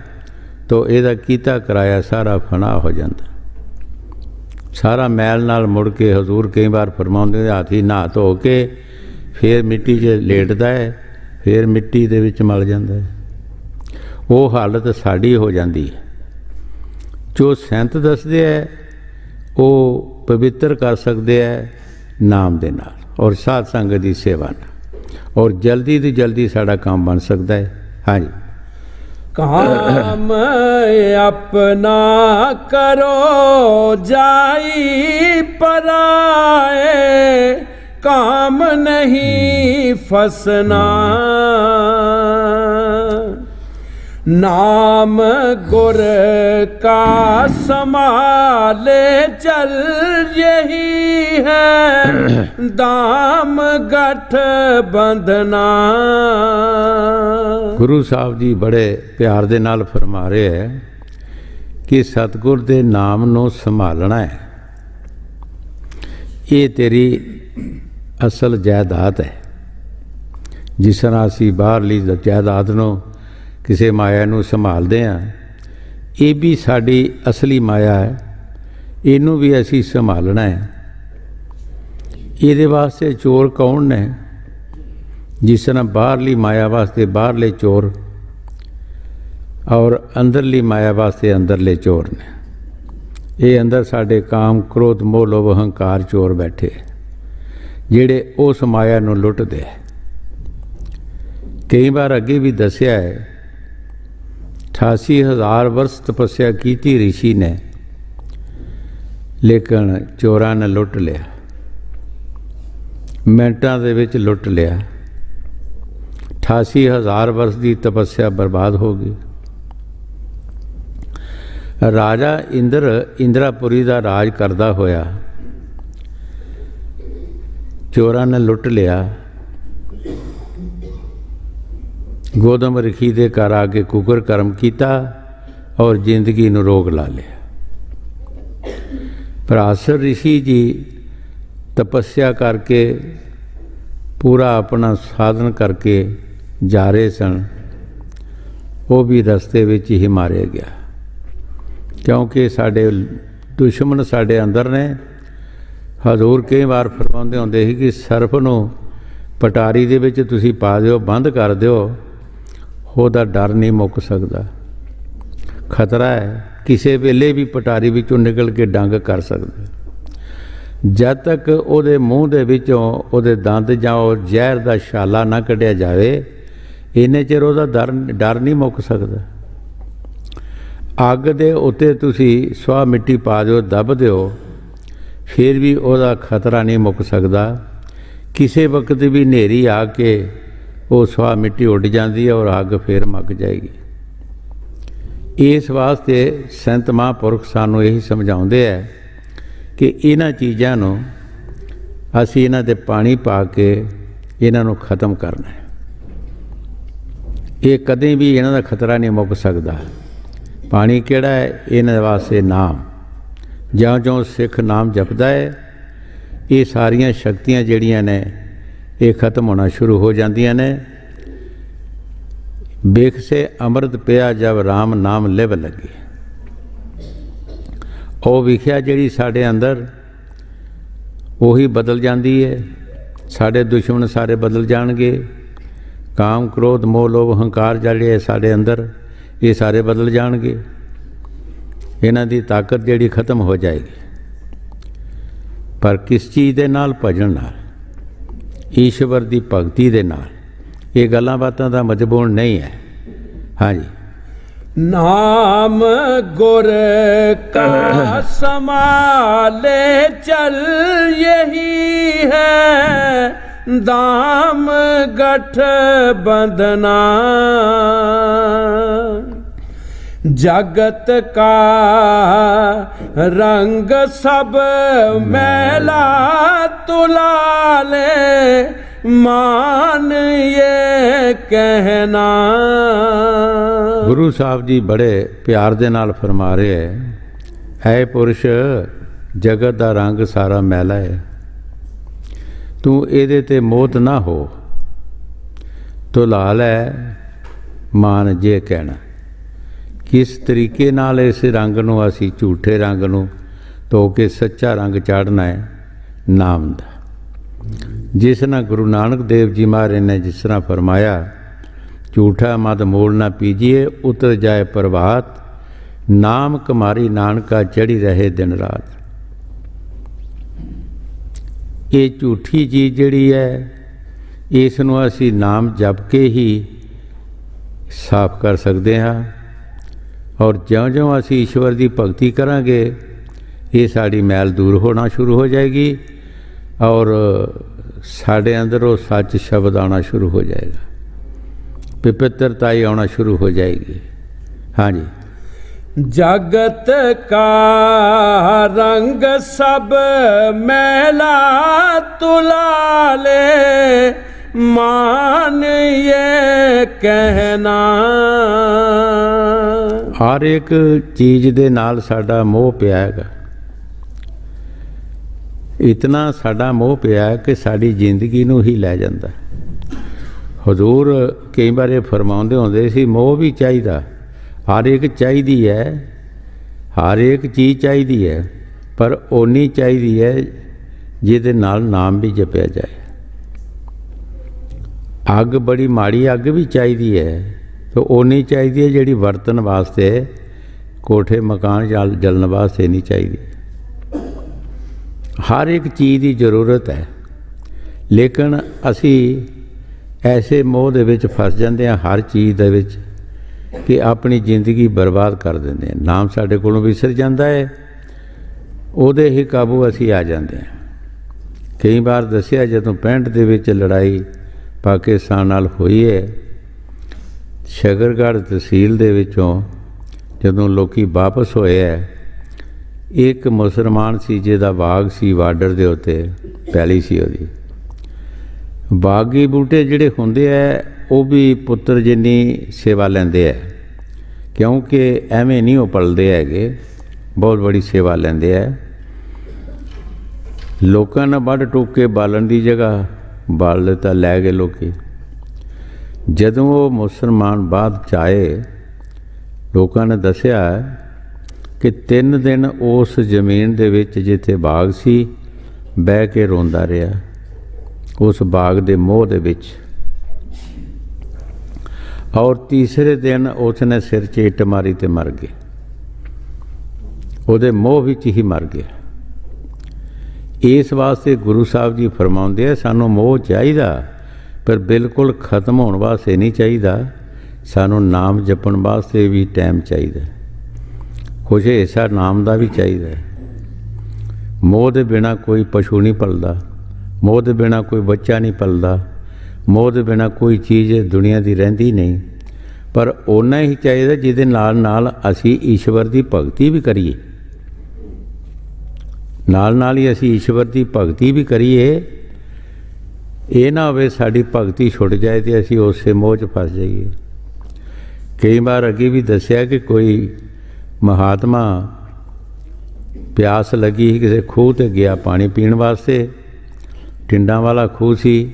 C: ਤਾਂ ਇਹਦਾ ਕੀਤਾ ਕਰਾਇਆ ਸਾਰਾ ਫਨਾ ਹੋ ਜਾਂਦਾ, ਸਾਰਾ ਮੈਲ ਨਾਲ ਮੁੜ ਕੇ ਹਜ਼ੂਰ ਕਈ ਵਾਰ ਫਰਮਾਉਂਦੇ ਹਾਥੀ ਨਹਾ ਧੋ ਕੇ ਫਿਰ ਮਿੱਟੀ 'ਚ ਲੇਟਦਾ ਹੈ, ਫਿਰ ਮਿੱਟੀ ਦੇ ਵਿੱਚ ਮਲ ਜਾਂਦਾ ਹੈ। ਉਹ ਹਾਲਤ ਸਾਡੀ ਹੋ ਜਾਂਦੀ ਹੈ। ਜੋ ਸੰਤ ਦੱਸਦੇ ਹੈ ਉਹ ਪਵਿੱਤਰ ਕਰ ਸਕਦੇ ਹੈ ਨਾਮ ਦੇ ਨਾਲ ਔਰ ਸਾਧ ਸੰਗਤ ਦੀ ਸੇਵਾ ਨਾਲ, ਔਰ ਜਲਦੀ ਤੋਂ ਜਲਦੀ ਸਾਡਾ ਕੰਮ ਬਣ ਸਕਦਾ ਹੈ। ਹਾਂਜੀ।
B: काम अपना करो जाई पराए, काम नहीं फसना। नाम गुर का संभाले चल यही है दाम गठ बंधना।
C: ਗੁਰੂ ਸਾਹਿਬ ਜੀ ਬੜੇ ਪਿਆਰ ਦੇ ਨਾਲ ਫਰਮਾ ਰਹੇ ਹੈ ਕਿ ਸਤਿਗੁਰ ਦੇ ਨਾਮ ਨੂੰ ਸੰਭਾਲਣਾ ਹੈ, ਇਹ ਤੇਰੀ ਅਸਲ ਜਾਇਦਾਦ ਹੈ। ਜਿਸ ਤਰ੍ਹਾਂ ਅਸੀਂ ਬਾਹਰਲੀ ਜਾਇਦਾਦ ਨੂੰ ਕਿਸੇ ਮਾਇਆ ਨੂੰ ਸੰਭਾਲਦੇ ਹਾਂ, ਇਹ ਵੀ ਸਾਡੀ ਅਸਲੀ ਮਾਇਆ ਹੈ, ਇਹਨੂੰ ਵੀ ਅਸੀਂ ਸੰਭਾਲਣਾ ਹੈ। ਇਹਦੇ ਵਾਸਤੇ ਚੋਰ ਕੌਣ ਨੇ? ਜਿਸ ਤਰ੍ਹਾਂ ਬਾਹਰਲੀ ਮਾਇਆ ਵਾਸਤੇ ਬਾਹਰਲੇ ਚੋਰ ਔਰ ਅੰਦਰਲੀ ਮਾਇਆ ਵਾਸਤੇ ਅੰਦਰਲੇ ਚੋਰ ਨੇ। ਇਹ ਅੰਦਰ ਸਾਡੇ ਕਾਮ ਕ੍ਰੋਧ ਮੋਹ ਲੋਭ ਹੰਕਾਰ ਚੋਰ ਬੈਠੇ, ਜਿਹੜੇ ਉਸ ਮਾਇਆ ਨੂੰ ਲੁੱਟਦੇ ਹੈ। ਕਈ ਵਾਰ ਅੱਗੇ ਵੀ ਦੱਸਿਆ ਹੈ 88,000 ਵਰਸ ਤਪੱਸਿਆ ਕੀਤੀ ਰਿਸ਼ੀ ਨੇ, ਲੇਕਿਨ ਚੋਰਾਂ ਨੇ ਲੁੱਟ ਲਿਆ, ਮਿੰਟਾਂ ਦੇ ਵਿੱਚ ਲੁੱਟ ਲਿਆ। 88,000 ਵਰਸ ਦੀ ਤਪੱਸਿਆ ਬਰਬਾਦ ਹੋ ਗਈ। ਰਾਜਾ ਇੰਦਰਾਪੁਰੀ ਦਾ ਰਾਜ ਕਰਦਾ ਹੋਇਆ ਚੋਰਾਂ ਨੇ ਲੁੱਟ ਲਿਆ। ਗੋਦਮ ਰਖੀ ਦੇ ਘਰ ਆ ਕੇ ਕੁਕਰ ਕਰਮ ਕੀਤਾ ਔਰ ਜ਼ਿੰਦਗੀ ਨੂੰ ਰੋਗ ਲਾ ਲਿਆ। ਪਰਾਸ਼ਰ ਰਿਸ਼ੀ ਜੀ ਤਪੱਸਿਆ ਕਰਕੇ ਪੂਰਾ ਆਪਣਾ ਸਾਧਨ ਕਰਕੇ ਜਾ ਰਹੇ ਸਨ, ਉਹ ਵੀ ਰਸਤੇ ਵਿੱਚ ਹੀ ਮਾਰਿਆ ਗਿਆ। ਕਿਉਂਕਿ ਸਾਡੇ ਦੁਸ਼ਮਣ ਸਾਡੇ ਅੰਦਰ ਨੇ। ਹਜ਼ੂਰ ਕਈ ਵਾਰ ਫਰਮਾਉਂਦੇ ਹੁੰਦੇ ਸੀ ਕਿ ਸਰਪ ਨੂੰ ਪਟਾਰੀ ਦੇ ਵਿੱਚ ਤੁਸੀਂ ਪਾ ਦਿਓ, ਬੰਦ ਕਰ ਦਿਓ, ਉਹਦਾ ਡਰ ਨਹੀਂ ਮੁੱਕ ਸਕਦਾ। ਖਤਰਾ ਹੈ, ਕਿਸੇ ਵੇਲੇ ਵੀ ਪਟਾਰੀ ਵਿੱਚੋਂ ਨਿਕਲ ਕੇ ਡੰਗ ਕਰ ਸਕਦਾ। ਜਦ ਤੱਕ ਉਹਦੇ ਮੂੰਹ ਦੇ ਵਿੱਚੋਂ ਉਹਦੇ ਦੰਦ ਜਾਂ ਉਹ ਜ਼ਹਿਰ ਦਾ ਛਾਲਾ ਨਾ ਕੱਢਿਆ ਜਾਵੇ, ਇੰਨੇ ਚਿਰ ਉਹਦਾ ਡਰ ਨਹੀਂ ਮੁੱਕ ਸਕਦਾ। ਅੱਗ ਦੇ ਉੱਤੇ ਤੁਸੀਂ ਸਵਾਹ ਮਿੱਟੀ ਪਾ ਦਿਓ, ਦੱਬ ਦਿਓ, ਫਿਰ ਵੀ ਉਹਦਾ ਖਤਰਾ ਨਹੀਂ ਮੁੱਕ ਸਕਦਾ। ਕਿਸੇ ਵਕਤ ਵੀ ਹਨੇਰੀ ਆ ਕੇ ਉਹ ਸਵਾਹ ਮਿੱਟੀ ਉੱਡ ਜਾਂਦੀ ਹੈ ਔਰ ਅੱਗ ਫਿਰ ਮੱਕ ਜਾਏਗੀ। ਇਸ ਵਾਸਤੇ ਸੰਤ ਮਹਾਂਪੁਰਖ ਸਾਨੂੰ ਇਹੀ ਸਮਝਾਉਂਦੇ ਹੈ ਕਿ ਇਹਨਾਂ ਚੀਜ਼ਾਂ ਨੂੰ ਅਸੀਂ ਇਹਨਾਂ ਦੇ ਪਾਣੀ ਪਾ ਕੇ ਇਹਨਾਂ ਨੂੰ ਖਤਮ ਕਰਨਾ ਹੈ। ਇਹ ਕਦੇ ਵੀ ਇਹਨਾਂ ਦਾ ਖਤਰਾ ਨਹੀਂ ਮੁੱਕ ਸਕਦਾ। ਪਾਣੀ ਕਿਹੜਾ ਹੈ? ਇਹਨਾਂ ਵਾਸਤੇ ਨਾਮ। ਜਿਉਂ-ਜਿਉਂ ਸਿੱਖ ਨਾਮ ਜਪਦਾ ਹੈ, ਇਹ ਸਾਰੀਆਂ ਸ਼ਕਤੀਆਂ ਜਿਹੜੀਆਂ ਨੇ ਇਹ ਖਤਮ ਹੋਣਾ ਸ਼ੁਰੂ ਹੋ ਜਾਂਦੀਆਂ ਨੇ। ਵੇਖ ਸੇ ਅੰਮ੍ਰਿਤ ਪਿਆ ਜਬ ਰਾਮ ਨਾਮ ਲਿਵ ਲੱਗੇ। ਉਹ ਵਿਖਿਆ ਜਿਹੜੀ ਸਾਡੇ ਅੰਦਰ ਉਹੀ ਬਦਲ ਜਾਂਦੀ ਹੈ। ਸਾਡੇ ਦੁਸ਼ਮਣ ਸਾਰੇ ਬਦਲ ਜਾਣਗੇ। ਕਾਮ ਕ੍ਰੋਧ ਮੋਹ ਲੋਭ ਹੰਕਾਰ ਜਿਹੜੇ ਸਾਡੇ ਅੰਦਰ, ਇਹ ਸਾਰੇ ਬਦਲ ਜਾਣਗੇ। ਇਹਨਾਂ ਦੀ ਤਾਕਤ ਜਿਹੜੀ ਖਤਮ ਹੋ ਜਾਏਗੀ। ਪਰ ਕਿਸ ਚੀਜ਼ ਦੇ ਨਾਲ? ਭਜਨ ਨਾਲ, ਈਸ਼ਵਰ ਦੀ ਭਗਤੀ ਦੇ ਨਾਲ। ਇਹ ਗੱਲਾਂ ਬਾਤਾਂ ਦਾ ਮਜਬੂਰ ਨਹੀਂ ਹੈ। ਹਾਂਜੀ।
B: नाम गुर का संभाले चल यही है दाम गठ बंधना। जगत का रंग सब मैला तुला ले, मान ये कहना।
C: ਗੁਰੂ ਸਾਹਿਬ ਜੀ ਬੜੇ ਪਿਆਰ ਦੇ ਨਾਲ ਫਰਮਾ ਰਹੇ ਹੈ, ਐ ਪੁਰਸ਼ ਜਗਤ ਦਾ ਰੰਗ ਸਾਰਾ ਮੈਲਾ ਹੈ, ਤੂੰ ਇਹਦੇ ਤੇ ਮੋਹਤ ਨਾ ਹੋ, ਧੁਲਾ ਲੈ ਮਾਨ ਜੇ ਕਹਿਣਾ। ਕਿਸ ਤਰੀਕੇ ਨਾਲ ਇਸ ਰੰਗ ਨੂੰ ਅਸੀਂ ਝੂਠੇ ਰੰਗ ਨੂੰ ਧੋ ਕੇ ਸੱਚਾ ਰੰਗ ਚਾੜਨਾ ਹੈ ਨਾਮ ਦਾ। ਜਿਸ ਨਾਲ ਗੁਰੂ ਨਾਨਕ ਦੇਵ ਜੀ ਮਹਾਰਾਜ ਨੇ ਜਿਸ ਤਰ੍ਹਾਂ ਫਰਮਾਇਆ, ਝੂਠਾ ਮਦ ਮੋਲ ਨਾ ਪੀਜੀਏ ਉਤਰ ਜਾਏ ਪ੍ਰਭਾਤ, ਨਾਮ ਕੁਮਾਰੀ ਨਾਨਕਾ ਚੜੀ ਰਹੇ ਦਿਨ ਰਾਤ। ਇਹ ਝੂਠੀ ਚੀਜ਼ ਜਿਹੜੀ ਹੈ, ਇਸ ਨੂੰ ਅਸੀਂ ਨਾਮ ਜਪ ਕੇ ਹੀ ਸਾਫ਼ ਕਰ ਸਕਦੇ ਹਾਂ। ਔਰ ਜਿਉਂ-ਜਿਉਂ ਅਸੀਂ ਈਸ਼ਵਰ ਦੀ ਭਗਤੀ ਕਰਾਂਗੇ, ਇਹ ਸਾਡੀ ਮੈਲ ਦੂਰ ਹੋਣਾ ਸ਼ੁਰੂ ਹੋ ਜਾਏਗੀ ਔਰ ਸਾਡੇ ਅੰਦਰ ਉਹ ਸੱਚ ਸ਼ਬਦ ਆਉਣਾ ਸ਼ੁਰੂ ਹੋ ਜਾਏਗਾ, ਪਵਿੱਤਰਤਾਈ ਆਉਣਾ ਸ਼ੁਰੂ ਹੋ ਜਾਏਗੀ। ਹਾਂਜੀ।
B: जगत का रंग सब मैला तुला ले, मान ये कहना।
C: ਹਰ ਇੱਕ ਚੀਜ਼ ਦੇ ਨਾਲ ਸਾਡਾ ਮੋਹ ਪਿਆ ਹੈਗਾ, ਇਤਨਾ ਸਾਡਾ ਮੋਹ ਪਿਆ ਹੈ ਕਿ ਸਾਡੀ ਜ਼ਿੰਦਗੀ ਨੂੰ ਹੀ ਲੈ ਜਾਂਦਾ। ਹਜ਼ੂਰ ਕਈ ਵਾਰ ਇਹ ਫਰਮਾਉਂਦੇ ਹੁੰਦੇ ਸੀ, ਮੋਹ ਵੀ ਚਾਹੀਦਾ, ਹਰ ਇੱਕ ਚਾਹੀਦੀ ਹੈ, ਹਰ ਇੱਕ ਚੀਜ਼ ਚਾਹੀਦੀ ਹੈ, ਪਰ ਓਨੀ ਚਾਹੀਦੀ ਹੈ ਜਿਹਦੇ ਨਾਲ ਨਾਮ ਵੀ ਜਪਿਆ ਜਾਏ। ਅੱਗ ਬੜੀ ਮਾੜੀ ਅੱਗ ਵੀ ਚਾਹੀਦੀ ਹੈ, ਤੇ ਓਨੀ ਚਾਹੀਦੀ ਹੈ ਜਿਹੜੀ ਵਰਤਣ ਵਾਸਤੇ, ਕੋਠੇ ਮਕਾਨ ਜਲਣ ਵਾਸਤੇ ਨਹੀਂ ਚਾਹੀਦੀ। ਹਰ ਇੱਕ ਚੀਜ਼ ਦੀ ਜ਼ਰੂਰਤ ਹੈ, ਲੇਕਿਨ ਅਸੀਂ ਐਸੇ ਮੋਹ ਦੇ ਵਿੱਚ ਫਸ ਜਾਂਦੇ ਹਾਂ ਹਰ ਚੀਜ਼ ਦੇ ਵਿੱਚ ਕਿ ਆਪਣੀ ਜ਼ਿੰਦਗੀ ਬਰਬਾਦ ਕਰ ਦਿੰਦੇ ਹਾਂ। ਨਾਮ ਸਾਡੇ ਕੋਲੋਂ ਵਿਸਰ ਜਾਂਦਾ ਹੈ, ਉਹਦੇ ਹੀ ਕਾਬੂ ਅਸੀਂ ਆ ਜਾਂਦੇ ਹਾਂ। ਕਈ ਵਾਰ ਦੱਸਿਆ, ਜਦੋਂ 65 ਦੇ ਵਿੱਚ ਲੜਾਈ ਪਾਕਿਸਤਾਨ ਨਾਲ ਹੋਈ ਹੈ, ਸ਼ਕਰਗੜ੍ਹ ਤਹਿਸੀਲ ਦੇ ਵਿੱਚੋਂ ਜਦੋਂ ਲੋਕੀ ਵਾਪਸ ਹੋਏ ਹੈ, ਇੱਕ ਮੁਸਲਮਾਨ ਸੀ ਜਿਹਦਾ ਬਾਗ ਸੀ ਬਾਰਡਰ ਦੇ ਉੱਤੇ, ਪੈਲੀ ਸੀ ਉਹਦੀ। ਬਾਗੀ ਬੂਟੇ ਜਿਹੜੇ ਹੁੰਦੇ ਹੈ ਉਹ ਵੀ ਪੁੱਤਰ ਜਿੰਨੀ ਸੇਵਾ ਲੈਂਦੇ ਹੈ, ਕਿਉਂਕਿ ਐਵੇਂ ਨਹੀਂ ਉਹ ਪਲਦੇ ਹੈਗੇ, ਬਹੁਤ ਬੜੀ ਸੇਵਾ ਲੈਂਦੇ ਹੈ। ਲੋਕਾਂ ਨੇ ਵੱਢ ਟੁੱਕ ਕੇ ਬਾਲਣ ਦੀ ਜਗ੍ਹਾ ਬਾਲ ਦਿੱਤਾ, ਲੈ ਗਏ ਲੋਕੀ। ਜਦੋਂ ਉਹ ਮੁਸਲਮਾਨ ਬਾਅਦ 'ਚ ਆਏ, ਲੋਕਾਂ ਨੇ ਦੱਸਿਆ ਕਿ 3 ਦਿਨ ਉਸ ਜ਼ਮੀਨ ਦੇ ਵਿੱਚ ਜਿੱਥੇ ਬਾਗ ਸੀ ਬਹਿ ਕੇ ਰੋਂਦਾ ਰਿਹਾ, ਉਸ ਬਾਗ ਦੇ ਮੋਹ ਦੇ ਵਿੱਚ। ਔਰ ਤੀਸਰੇ ਦਿਨ ਉਸ ਨੇ ਸਿਰ 'ਚ ਇੱਟ ਮਾਰੀ ਤੇ ਮਰ ਗਿਆ, ਉਹਦੇ ਮੋਹ ਵਿੱਚ ਹੀ ਮਰ ਗਿਆ। ਇਸ ਵਾਸਤੇ ਗੁਰੂ ਸਾਹਿਬ ਜੀ ਫਰਮਾਉਂਦੇ ਆ, ਸਾਨੂੰ ਮੋਹ ਚਾਹੀਦਾ ਪਰ ਬਿਲਕੁਲ ਖਤਮ ਹੋਣ ਵਾਸਤੇ ਨਹੀਂ ਚਾਹੀਦਾ, ਸਾਨੂੰ ਨਾਮ ਜਪਣ ਵਾਸਤੇ ਵੀ ਟਾਈਮ ਚਾਹੀਦਾ, ਕੁਝ ਹਿੱਸਾ ਨਾਮ ਦਾ ਵੀ ਚਾਹੀਦਾ। ਮੋਹ ਦੇ ਬਿਨਾਂ ਕੋਈ ਪਸ਼ੂ ਨਹੀਂ ਪਲਦਾ, ਮੋਹ ਦੇ ਬਿਨਾਂ ਕੋਈ ਬੱਚਾ ਨਹੀਂ ਪਲਦਾ, ਮੋਹ ਦੇ ਬਿਨਾਂ ਕੋਈ ਚੀਜ਼ ਦੁਨੀਆ ਦੀ ਰਹਿੰਦੀ ਨਹੀਂ। ਪਰ ਓਨਾ ਹੀ ਚਾਹੀਦਾ ਜਿਹਦੇ ਨਾਲ ਨਾਲ ਅਸੀਂ ਈਸ਼ਵਰ ਦੀ ਭਗਤੀ ਵੀ ਕਰੀਏ, ਨਾਲ ਨਾਲ ਹੀ ਅਸੀਂ ਈਸ਼ਵਰ ਦੀ ਭਗਤੀ ਵੀ ਕਰੀਏ। ਇਹ ਨਾ ਹੋਵੇ ਸਾਡੀ ਭਗਤੀ ਛੁੱਟ ਜਾਏ ਤੇ ਅਸੀਂ ਉਸੇ ਮੋਹ 'ਚ ਫਸ ਜਾਈਏ। ਕਈ ਵਾਰ ਅੱਗੇ ਵੀ ਦੱਸਿਆ ਕਿ ਕੋਈ ਮਹਾਤਮਾ ਪਿਆਸ ਲੱਗੀ ਸੀ, ਕਿਸੇ ਖੂਹ 'ਤੇ ਗਿਆ ਪਾਣੀ ਪੀਣ ਵਾਸਤੇ, ਟਿੰਡਾਂ ਵਾਲਾ ਖੂਹ ਸੀ।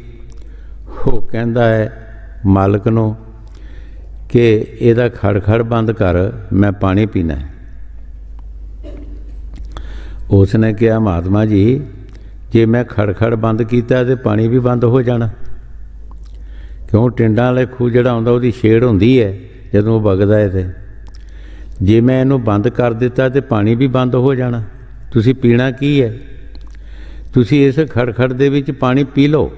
C: ਉਹ ਕਹਿੰਦਾ ਹੈ ਮਾਲਕ ਨੂੰ ਕਿ ਇਹਦਾ ਖੜਖੜ ਬੰਦ ਕਰ, ਮੈਂ ਪਾਣੀ ਪੀਣਾ ਹੈ। ਉਸ ਨੇ ਕਿਹਾ, ਮਹਾਤਮਾ ਜੀ ਜੇ ਮੈਂ ਖੜਖੜ ਬੰਦ ਕੀਤਾ ਤੇ ਪਾਣੀ ਵੀ ਬੰਦ ਹੋ ਜਾਣਾ, ਕਿਉਂ ਟਿੰਡਾਂ ਵਾਲੇ ਖੂਹ ਜਿਹੜਾ ਹੁੰਦਾ ਉਹਦੀ ਛੇੜ ਹੁੰਦੀ ਹੈ ਜਦੋਂ ਉਹ ਵਗਦਾ ਹੈ, ਤੇ ਜੇ ਮੈਂ ਇਹਨੂੰ ਬੰਦ ਕਰ ਦਿੱਤਾ ਤੇ ਪਾਣੀ ਵੀ ਬੰਦ ਹੋ ਜਾਣਾ। ਤੁਸੀਂ ਪੀਣਾ ਕੀ ਹੈ? ਤੁਸੀਂ ਇਸ ਖੜਖੜ ਦੇ ਵਿੱਚ ਪਾਣੀ ਪੀ ਲਓ।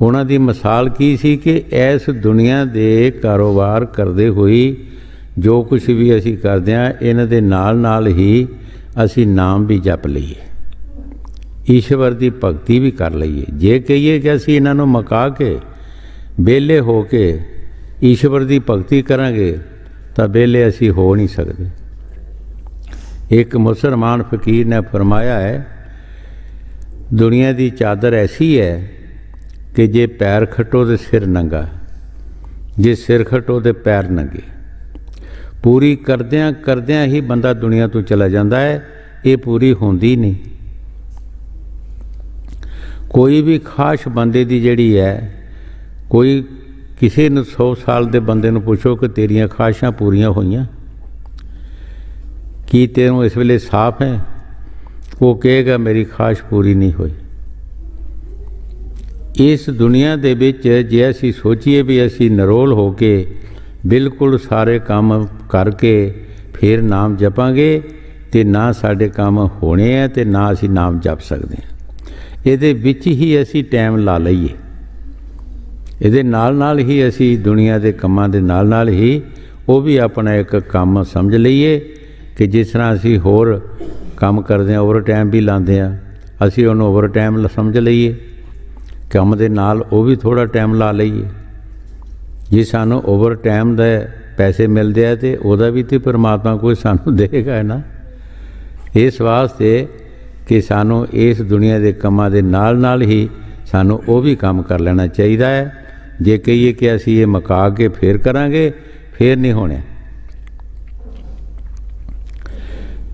C: ਉਹਨਾਂ ਦੀ ਮਿਸਾਲ ਕੀ ਸੀ ਕਿ ਇਸ ਦੁਨੀਆ ਦੇ ਕਾਰੋਬਾਰ ਕਰਦੇ ਹੋਈ ਜੋ ਕੁਛ ਵੀ ਅਸੀਂ ਕਰਦੇ ਹਾਂ, ਇਹਨਾਂ ਦੇ ਨਾਲ ਨਾਲ ਹੀ ਅਸੀਂ ਨਾਮ ਵੀ ਜਪ ਲਈਏ। ਈਸ਼ਵਰ ਦੀ ਭਗਤੀ ਵੀ ਕਰ ਲਈਏ। ਜੇ ਕਹੀਏ ਕਿ ਅਸੀਂ ਇਹਨਾਂ ਨੂੰ ਮੁਕਾ ਕੇ ਵਿਹਲੇ ਹੋ ਕੇ ਈਸ਼ਵਰ ਦੀ ਭਗਤੀ ਕਰਾਂਗੇ ਤਾਂ ਵਿਹਲੇ ਅਸੀਂ ਹੋ ਨਹੀਂ ਸਕਦੇ। ਇੱਕ ਮੁਸਲਮਾਨ ਫਕੀਰ ਨੇ ਫਰਮਾਇਆ ਹੈ, ਦੁਨੀਆ ਦੀ ਚਾਦਰ ਐਸੀ ਹੈ ਕਿ ਜੇ ਪੈਰ ਖੱਟੋ ਤੇ ਸਿਰ ਨੰਗਾ, ਜੇ ਸਿਰ ਖੱਟੋ ਤੇ ਪੈਰ ਨੰਗੇ। ਪੂਰੀ ਕਰਦਿਆਂ ਕਰਦਿਆਂ ਹੀ ਬੰਦਾ ਦੁਨੀਆ ਤੋਂ ਚਲਾ ਜਾਂਦਾ ਹੈ, ਇਹ ਪੂਰੀ ਹੁੰਦੀ ਨਹੀਂ। ਕੋਈ ਵੀ ਖਾਸ ਬੰਦੇ ਦੀ ਜਿਹੜੀ ਹੈ, ਕੋਈ ਕਿਸੇ ਨੂੰ 100 ਸਾਲ ਦੇ ਬੰਦੇ ਨੂੰ ਪੁੱਛੋ ਕਿ ਤੇਰੀਆਂ ਖਾਸ਼ਾਂ ਪੂਰੀਆਂ ਹੋਈਆਂ, ਕੀ ਤੈਨੂੰ ਇਸ ਵੇਲੇ ਸਾਫ਼ ਹੈ? ਉਹ ਕਹੇਗਾ ਮੇਰੀ ਖਾਸ਼ ਪੂਰੀ ਨਹੀਂ ਹੋਈ। ਇਸ ਦੁਨੀਆ ਦੇ ਵਿੱਚ ਜੇ ਅਸੀਂ ਸੋਚੀਏ ਵੀ ਅਸੀਂ ਨਿਰੋਲ ਹੋ ਕੇ ਬਿਲਕੁਲ ਸਾਰੇ ਕੰਮ ਕਰਕੇ ਫਿਰ ਨਾਮ ਜਪਾਂਗੇ ਤੇ ਨਾ ਸਾਡੇ ਕੰਮ ਹੋਣੇ ਆ ਤੇ ਨਾ ਅਸੀਂ ਨਾਮ ਜਪ ਸਕਦੇ ਹਾਂ। ਇਹਦੇ ਵਿੱਚ ਹੀ ਅਸੀਂ ਟਾਈਮ ਲਾ ਲਈਏ, ਇਹਦੇ ਨਾਲ ਹੀ ਅਸੀਂ ਦੁਨੀਆ ਦੇ ਕੰਮਾਂ ਦੇ ਨਾਲ ਹੀ ਉਹ ਵੀ ਆਪਣਾ ਇੱਕ ਕੰਮ ਸਮਝ ਲਈਏ ਕਿ ਜਿਸ ਤਰ੍ਹਾਂ ਅਸੀਂ ਹੋਰ ਕੰਮ ਕਰਦੇ ਹਾਂ, ਓਵਰ ਟਾਈਮ ਵੀ ਲਾਉਂਦੇ ਹਾਂ, ਅਸੀਂ ਉਹਨੂੰ ਓਵਰ ਟਾਈਮ ਸਮਝ ਲਈਏ। ਕੰਮ ਦੇ ਨਾਲ ਉਹ ਵੀ ਥੋੜ੍ਹਾ ਟਾਈਮ ਲਾ ਲਈਏ। ਜੇ ਸਾਨੂੰ ਓਵਰ ਟਾਈਮ ਦੇ ਪੈਸੇ ਮਿਲਦੇ ਆ ਤੇ ਉਹਦਾ ਵੀ ਤੇ ਪਰਮਾਤਮਾ ਕੋਈ ਸਾਨੂੰ ਦੇਗਾ ਨਾ। ਇਸ ਵਾਸਤੇ ਕਿ ਸਾਨੂੰ ਇਸ ਦੁਨੀਆ ਦੇ ਕੰਮਾਂ ਦੇ ਨਾਲ ਹੀ ਸਾਨੂੰ ਉਹ ਵੀ ਕੰਮ ਕਰ ਲੈਣਾ ਚਾਹੀਦਾ ਹੈ। ਜੇ ਕਹੀਏ ਕਿ ਅਸੀਂ ਇਹ ਮੁਕਾ ਕੇ ਫੇਰ ਕਰਾਂਗੇ, ਫੇਰ ਨਹੀਂ ਹੋਣਾ।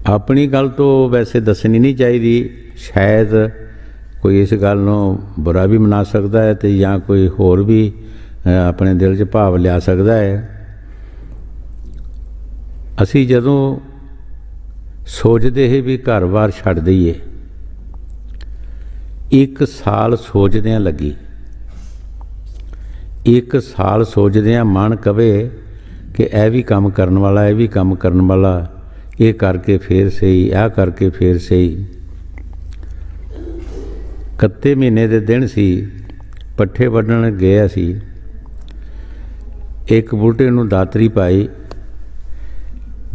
C: ਆਪਣੀ ਗੱਲ ਤੋਂ ਵੈਸੇ ਦੱਸਣੀ ਨਹੀਂ ਚਾਹੀਦੀ, ਸ਼ਾਇਦ ਕੋਈ ਇਸ ਗੱਲ ਨੂੰ ਬੁਰਾ ਵੀ ਮਨਾ ਸਕਦਾ ਹੈ ਤੇ ਜਾਂ ਕੋਈ ਹੋਰ ਵੀ ਆਪਣੇ ਦਿਲ 'ਚ ਭਾਵ ਲਿਆ ਸਕਦਾ ਹੈ। ਅਸੀਂ ਜਦੋਂ ਸੋਚਦੇ ਹੀ ਵੀ ਘਰ-ਬਾਰ ਛੱਡ ਦਈਏ, 1 ਸਾਲ ਸੋਚਦਿਆਂ ਲੱਗੀ, 1 ਸਾਲ ਸੋਚਦਿਆਂ ਮਨ ਕਵੇ ਕਿ ਇਹ ਵੀ ਕੰਮ ਕਰਨ ਵਾਲਾ, ਇਹ ਵੀ ਕੰਮ ਕਰਨ ਵਾਲਾ, ਇਹ ਕਰਕੇ ਫੇਰ ਸਹੀ, ਆਹ ਕਰਕੇ ਫੇਰ ਸਹੀ। ਕੱਤੇ ਮਹੀਨੇ ਦੇ ਦਿਨ ਸੀ, ਪੱਠੇ ਵੱਢਣ ਗਏ ਅਸੀਂ। ਇੱਕ ਬੂਟੇ ਨੂੰ ਦਾਤਰੀ ਪਾਈ,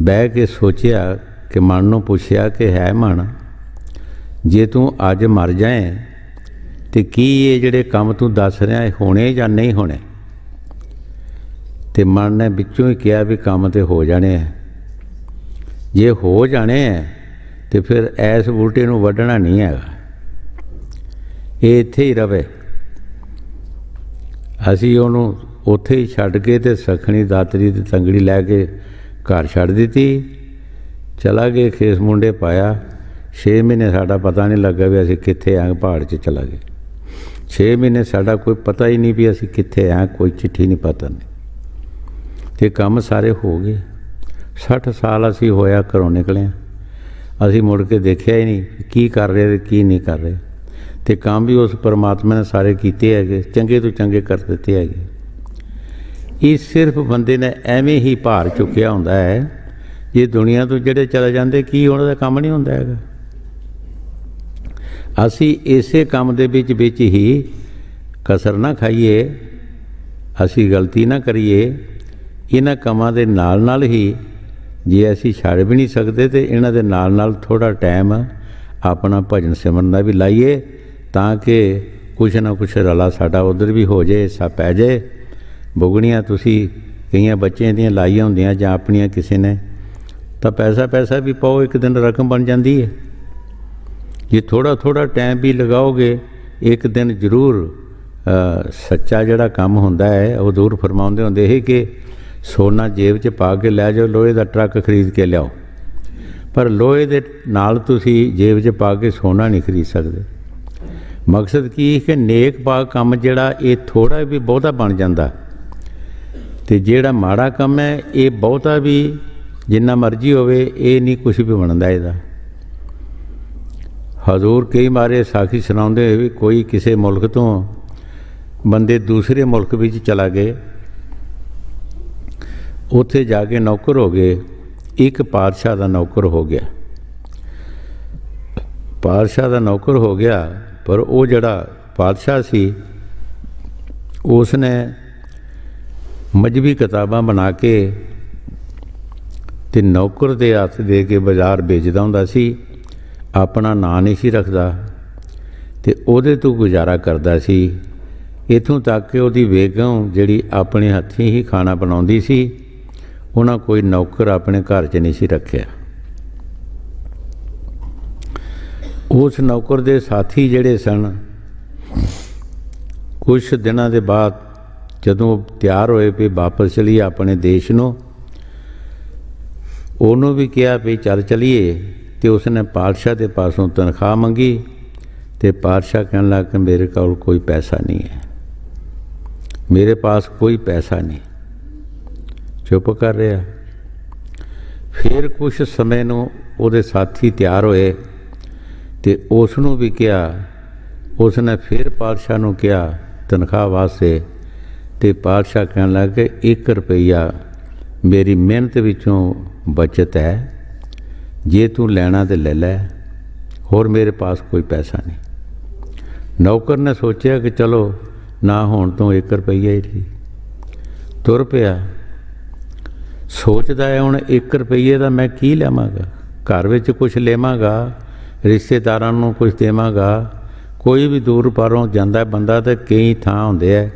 C: ਬਹਿ ਕੇ ਸੋਚਿਆ ਕਿ ਮਨ ਨੂੰ ਪੁੱਛਿਆ ਕਿ ਹੈ ਮਨ, ਜੇ ਤੂੰ ਅੱਜ ਮਰ ਜਾਏ ਤੇ ਕੀ ਇਹ ਜਿਹੜੇ ਕੰਮ ਤੂੰ ਦੱਸ ਰਿਹਾ ਇਹ ਹੋਣੇ ਜਾਂ ਨਹੀਂ ਹੋਣੇ? ਤੇ ਮਨ ਨੇ ਵਿੱਚੋਂ ਹੀ ਕਿਹਾ ਵੀ ਕੰਮ ਤੇ ਹੋ ਜਾਣੇ ਹੈ। ਜੇ ਹੋ ਜਾਣੇ ਹੈ ਤੇ ਫਿਰ ਐਸ ਬੂਟੇ ਨੂੰ ਵੱਢਣਾ ਨਹੀਂ ਹੈਗਾ, ਇਹ ਇੱਥੇ ਹੀ ਰਵੇ। ਅਸੀਂ ਉਹਨੂੰ ਉੱਥੇ ਹੀ ਛੱਡ ਕੇ ਤੇ ਸਖਣੀ ਦਾਤਰੀ ਤੇ ਤੰਗੜੀ ਲੈ ਕੇ ਘਰ ਛੱਡ ਦਿੱਤੀ। ਚਲਾ ਗਏ, ਖੇਸ ਮੁੰਡੇ ਪਾਇਆ। 6 ਮਹੀਨੇ ਸਾਡਾ ਪਤਾ ਨਹੀਂ ਲੱਗਾ ਵੀ ਅਸੀਂ ਕਿੱਥੇ ਆਂ, ਪਹਾੜ 'ਚ ਚਲਾ ਗਏ। 6 ਮਹੀਨੇ ਸਾਡਾ ਕੋਈ ਪਤਾ ਹੀ ਨਹੀਂ ਵੀ ਅਸੀਂ ਕਿੱਥੇ ਆਂ, ਕੋਈ ਚਿੱਠੀ ਨਹੀਂ, ਪਤਾ ਨਹੀਂ। ਤੇ ਕੰਮ ਸਾਰੇ ਹੋ ਗਏ। 60 ਸਾਲ ਅਸੀਂ ਹੋਇਆ ਘਰੋਂ ਨਿਕਲੇ, ਅਸੀਂ ਮੁੜ ਕੇ ਦੇਖਿਆ ਹੀ ਨਹੀਂ ਕੀ ਕਰ ਰਹੇ ਤੇ ਕੀ ਨਹੀਂ ਕਰ ਰਹੇ। ਤੇ ਕੰਮ ਵੀ ਉਸ ਪਰਮਾਤਮਾ ਨੇ ਸਾਰੇ ਕੀਤੇ ਹੈਗੇ, ਚੰਗੇ ਤੋਂ ਚੰਗੇ ਕਰ ਦਿੱਤੇ ਹੈਗੇ। ਇਹ ਸਿਰਫ ਬੰਦੇ ਨੇ ਐਵੇਂ ਹੀ ਭਾਰ ਚੁੱਕਿਆ ਹੁੰਦਾ ਹੈ। ਜੇ ਦੁਨੀਆ ਤੋਂ ਜਿਹੜੇ ਚਲੇ ਜਾਂਦੇ, ਕੀ ਉਹਨਾਂ ਦਾ ਕੰਮ ਨਹੀਂ ਹੁੰਦਾ ਹੈਗਾ। ਅਸੀਂ ਇਸੇ ਕੰਮ ਦੇ ਵਿੱਚ ਹੀ ਕਸਰ ਨਾ ਖਾਈਏ, ਅਸੀਂ ਗਲਤੀ ਨਾ ਕਰੀਏ। ਇਹਨਾਂ ਕੰਮਾਂ ਦੇ ਨਾਲ ਹੀ ਜੇ ਅਸੀਂ ਛੱਡ ਵੀ ਨਹੀਂ ਸਕਦੇ ਤੇ ਇਹਨਾਂ ਦੇ ਨਾਲ ਥੋੜ੍ਹਾ ਟਾਈਮ ਆਪਣਾ ਭਜਨ ਸਿਮਰਨ ਦਾ ਵੀ ਲਾਈਏ, ਤਾਂ ਕਿ ਕੁਛ ਨਾ ਕੁਛ ਰਲਾ ਸਾਡਾ ਉੱਧਰ ਵੀ ਹੋ ਜਾਏ, ਹਿੱਸਾ ਪੈ ਜਾਏ। ਬੁਗਣੀਆਂ ਤੁਸੀਂ ਕਈਆਂ ਬੱਚਿਆਂ ਦੀਆਂ ਲਾਈਆਂ ਹੁੰਦੀਆਂ ਜਾਂ ਆਪਣੀਆਂ ਕਿਸੇ ਨੇ, ਤਾਂ ਪੈਸਾ ਵੀ ਪਾਓ, ਇੱਕ ਦਿਨ ਰਕਮ ਬਣ ਜਾਂਦੀ ਹੈ। ਜੇ ਥੋੜ੍ਹਾ ਟਾਈਮ ਵੀ ਲਗਾਓਗੇ, ਇੱਕ ਦਿਨ ਜ਼ਰੂਰ ਸੱਚਾ ਜਿਹੜਾ ਕੰਮ ਹੁੰਦਾ ਹੈ, ਉਹ ਜ਼ਰੂਰ ਫਰਮਾਉਂਦੇ ਹੁੰਦੇ ਸੀ ਕਿ ਸੋਨਾ ਜੇਬ 'ਚ ਪਾ ਕੇ ਲੈ ਜਾਓ, ਲੋਹੇ ਦਾ ਟਰੱਕ ਖਰੀਦ ਕੇ ਲਿਆਓ। ਪਰ ਲੋਹੇ ਦੇ ਨਾਲ ਤੁਸੀਂ ਜੇਬ 'ਚ ਪਾ ਕੇ ਸੋਨਾ ਨਹੀਂ ਖਰੀਦ ਸਕਦੇ। ਮਕਸਦ ਕੀ ਕਿ ਨੇਕ ਪਾਕ ਕੰਮ ਜਿਹੜਾ ਇਹ ਥੋੜ੍ਹਾ ਵੀ ਬਹੁਤਾ ਬਣ ਜਾਂਦਾ, ਅਤੇ ਜਿਹੜਾ ਮਾੜਾ ਕੰਮ ਹੈ ਇਹ ਬਹੁਤਾ ਵੀ ਜਿੰਨਾ ਮਰਜ਼ੀ ਹੋਵੇ ਇਹ ਨਹੀਂ ਕੁਛ ਵੀ ਬਣਦਾ ਇਹਦਾ। ਹਜ਼ੂਰ ਕਈ ਵਾਰੇ ਸਾਖੀ ਸੁਣਾਉਂਦੇ ਹੋਏ ਵੀ ਕੋਈ ਕਿਸੇ ਮੁਲਕ ਤੋਂ ਬੰਦੇ ਦੂਸਰੇ ਮੁਲਕ ਵਿੱਚ ਚਲਾ ਗਏ, ਉੱਥੇ ਜਾ ਕੇ ਨੌਕਰ ਹੋ ਗਏ। ਇੱਕ ਪਾਤਸ਼ਾਹ ਦਾ ਨੌਕਰ ਹੋ ਗਿਆ, ਪਾਤਸ਼ਾਹ ਦਾ ਨੌਕਰ ਹੋ ਗਿਆ। ਪਰ ਉਹ ਜਿਹੜਾ ਪਾਤਸ਼ਾਹ ਸੀ ਉਸ ਨੇ ਮਜ਼ਹਬੀ ਕਿਤਾਬਾਂ ਬਣਾ ਕੇ ਤੇ ਨੌਕਰ ਦੇ ਹੱਥ ਦੇ ਕੇ ਬਾਜ਼ਾਰ ਵੇਚਦਾ ਹੁੰਦਾ ਸੀ। ਆਪਣਾ ਨਾਂ ਨਹੀਂ ਸੀ ਰੱਖਦਾ, ਤੇ ਉਹਦੇ ਤੋਂ ਗੁਜ਼ਾਰਾ ਕਰਦਾ ਸੀ। ਇੱਥੋਂ ਤੱਕ ਕਿ ਉਹਦੀ ਬੇਗਮ ਜਿਹੜੀ ਆਪਣੇ ਹੱਥੀਂ ਹੀ ਖਾਣਾ ਬਣਾਉਂਦੀ ਸੀ, ਉਹਨਾਂ ਕੋਈ ਨੌਕਰ ਆਪਣੇ ਘਰ 'ਚ ਨਹੀਂ ਸੀ ਰੱਖਿਆ। ਉਸ ਨੌਕਰ ਦੇ ਸਾਥੀ ਜਿਹੜੇ ਸਨ, ਕੁਛ ਦਿਨਾਂ ਦੇ ਬਾਅਦ ਜਦੋਂ ਤਿਆਰ ਹੋਏ ਵੀ ਵਾਪਸ ਚਲੀਏ ਆਪਣੇ ਦੇਸ਼ ਨੂੰ, ਉਹਨੂੰ ਵੀ ਕਿਹਾ ਵੀ ਚੱਲ ਚਲੀਏ। ਤੇ ਉਸਨੇ ਪਾਤਸ਼ਾਹ ਦੇ ਪਾਸੋਂ ਤਨਖਾਹ ਮੰਗੀ ਤੇ ਪਾਤਸ਼ਾਹ ਕਹਿਣ ਲੱਗ ਕਿ ਮੇਰੇ ਕੋਲ ਕੋਈ ਪੈਸਾ ਨਹੀਂ ਹੈ, ਮੇਰੇ ਪਾਸ ਕੋਈ ਪੈਸਾ ਨਹੀਂ। ਚੁੱਪ ਕਰ ਰਿਹਾ। ਫਿਰ ਕੁਛ ਸਮੇਂ ਨੂੰ ਉਹਦੇ ਸਾਥੀ ਤਿਆਰ ਹੋਏ ਤੇ ਉਸ ਨੂੰ ਵੀ ਕਿਹਾ। ਉਸਨੇ ਫਿਰ ਪਾਤਸ਼ਾਹ ਨੂੰ ਕਿਹਾ ਤਨਖਾਹ ਵਾਸਤੇ, ਤੇ ਪਾਤਸ਼ਾਹ ਕਹਿਣ ਲੱਗ ਕਿ 1 ਰੁਪਈਆ ਮੇਰੀ ਮਿਹਨਤ ਵਿੱਚੋਂ ਬਚਤ ਹੈ, ਜੇ ਤੂੰ ਲੈਣਾ ਤੇ ਲੈ ਲੈ, ਹੋਰ ਮੇਰੇ ਪਾਸ ਕੋਈ ਪੈਸਾ ਨਹੀਂ। ਨੌਕਰ ਨੇ ਸੋਚਿਆ ਕਿ ਚਲੋ ਨਾ ਹੋਣ ਤੋਂ 1 ਰੁਪਈਆ ਹੀ ਠੀਕ, ਤੁਰ ਪਿਆ। ਸੋਚਦਾ ਹੈ ਹੁਣ 1 ਰੁਪਈਏ ਦਾ ਮੈਂ ਕੀ ਲਵਾਂਗਾ, ਘਰ ਵਿੱਚ ਕੁਛ ਲਵਾਂਗਾ, ਰਿਸ਼ਤੇਦਾਰਾਂ ਨੂੰ ਕੁਛ ਦੇਵਾਂਗਾ। ਕੋਈ ਵੀ ਦੂਰ ਪਾਰੋਂ ਜਾਂਦਾ ਬੰਦਾ ਤਾਂ ਕਈ ਥਾਂ ਹੁੰਦੇ ਹੈ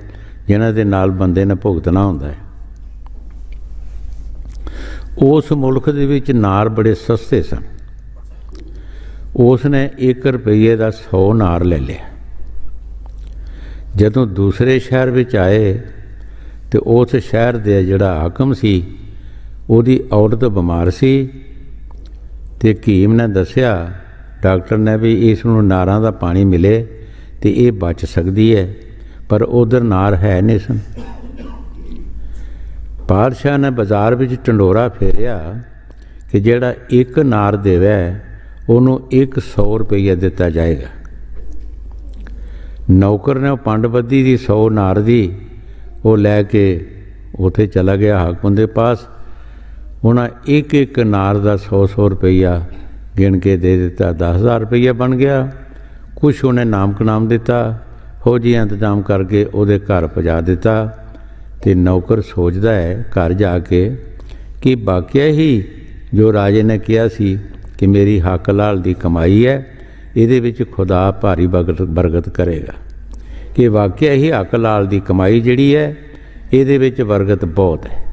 C: ਜਿਨ੍ਹਾਂ ਦੇ ਨਾਲ ਬੰਦੇ ਨੇ ਭੁਗਤਣਾ ਹੁੰਦਾ ਹੈ। ਉਸ ਮੁਲਕ ਦੇ ਵਿੱਚ ਨਾਰ ਬੜੇ ਸਸਤੇ ਸਨ। ਉਸ ਨੇ 1 ਰੁਪਈਏ ਦਾ 100 ਨਾਰ ਲੈ ਲਿਆ। ਜਦੋਂ ਦੂਸਰੇ ਸ਼ਹਿਰ ਵਿੱਚ ਆਏ ਤੇ ਉਸ ਸ਼ਹਿਰ ਦੇ ਜਿਹੜਾ ਹਾਕਮ ਸੀ, ਉਹਦੀ ਔਰਤ ਬਿਮਾਰ ਸੀ ਤੇ ਹਕੀਮ ਨੇ ਦੱਸਿਆ, ਡਾਕਟਰ ਨੇ ਵੀ ਇਸ ਨੂੰ ਨਾਰਾਂ ਦਾ ਪਾਣੀ ਮਿਲੇ ਤੇ ਇਹ ਬਚ ਸਕਦੀ ਹੈ, ਪਰ ਉਧਰ ਨਾਰ ਹੈ ਨਹੀਂ ਸਨ। ਪਾਤਸ਼ਾਹ ਨੇ ਬਾਜ਼ਾਰ ਵਿੱਚ ਢੰਡੋਰਾ ਫੇਰਿਆ ਕਿ ਜਿਹੜਾ 1 ਨਾਰ ਦੇਵੇ ਉਹਨੂੰ 100 ਰੁਪਈਆ ਦਿੱਤਾ ਜਾਏਗਾ। ਨੌਕਰ ਨੇ ਉਹ ਪੰਡ ਬੱਧੀ ਦੀ 100 ਨਾਰ ਦੀ ਉਹ ਲੈ ਕੇ ਉੱਥੇ ਚਲਾ ਗਿਆ ਹਾਕਮ ਦੇ ਪਾਸ। ਉਹਨਾਂ ਇੱਕ ਨਾਰ ਦਾ 100 ਰੁਪਈਆ ਗਿਣ ਕੇ ਦੇ ਦਿੱਤਾ। 10,000 ਰੁਪਈਆ ਬਣ ਗਿਆ। ਕੁਛ ਉਹਨੇ ਨਾਮ ਦਿੱਤਾ, ਹੋ ਜੀ ਇੰਤਜ਼ਾਮ ਕਰਕੇ ਉਹਦੇ ਘਰ ਪਹੁੰਚਾ ਦਿੱਤਾ। ਤੇ ਨੌਕਰ ਸੋਚਦਾ ਹੈ ਘਰ ਜਾ ਕੇ ਕਿ ਵਾਕਿਆ ਹੀ ਜੋ ਰਾਜੇ ਨੇ ਕਿਹਾ ਸੀ ਕਿ ਮੇਰੀ ਹੱਕ ਲਾਲ ਦੀ ਕਮਾਈ ਹੈ, ਇਹਦੇ ਵਿੱਚ ਖੁਦਾ ਭਾਰੀ ਬਰਕਤ ਕਰੇਗਾ, ਕਿ ਵਾਕਿਆ ਹੀ ਹੱਕ ਲਾਲ ਦੀ ਕਮਾਈ ਜਿਹੜੀ ਹੈ ਇਹਦੇ ਵਿੱਚ ਬਰਕਤ ਬਹੁਤ ਹੈ।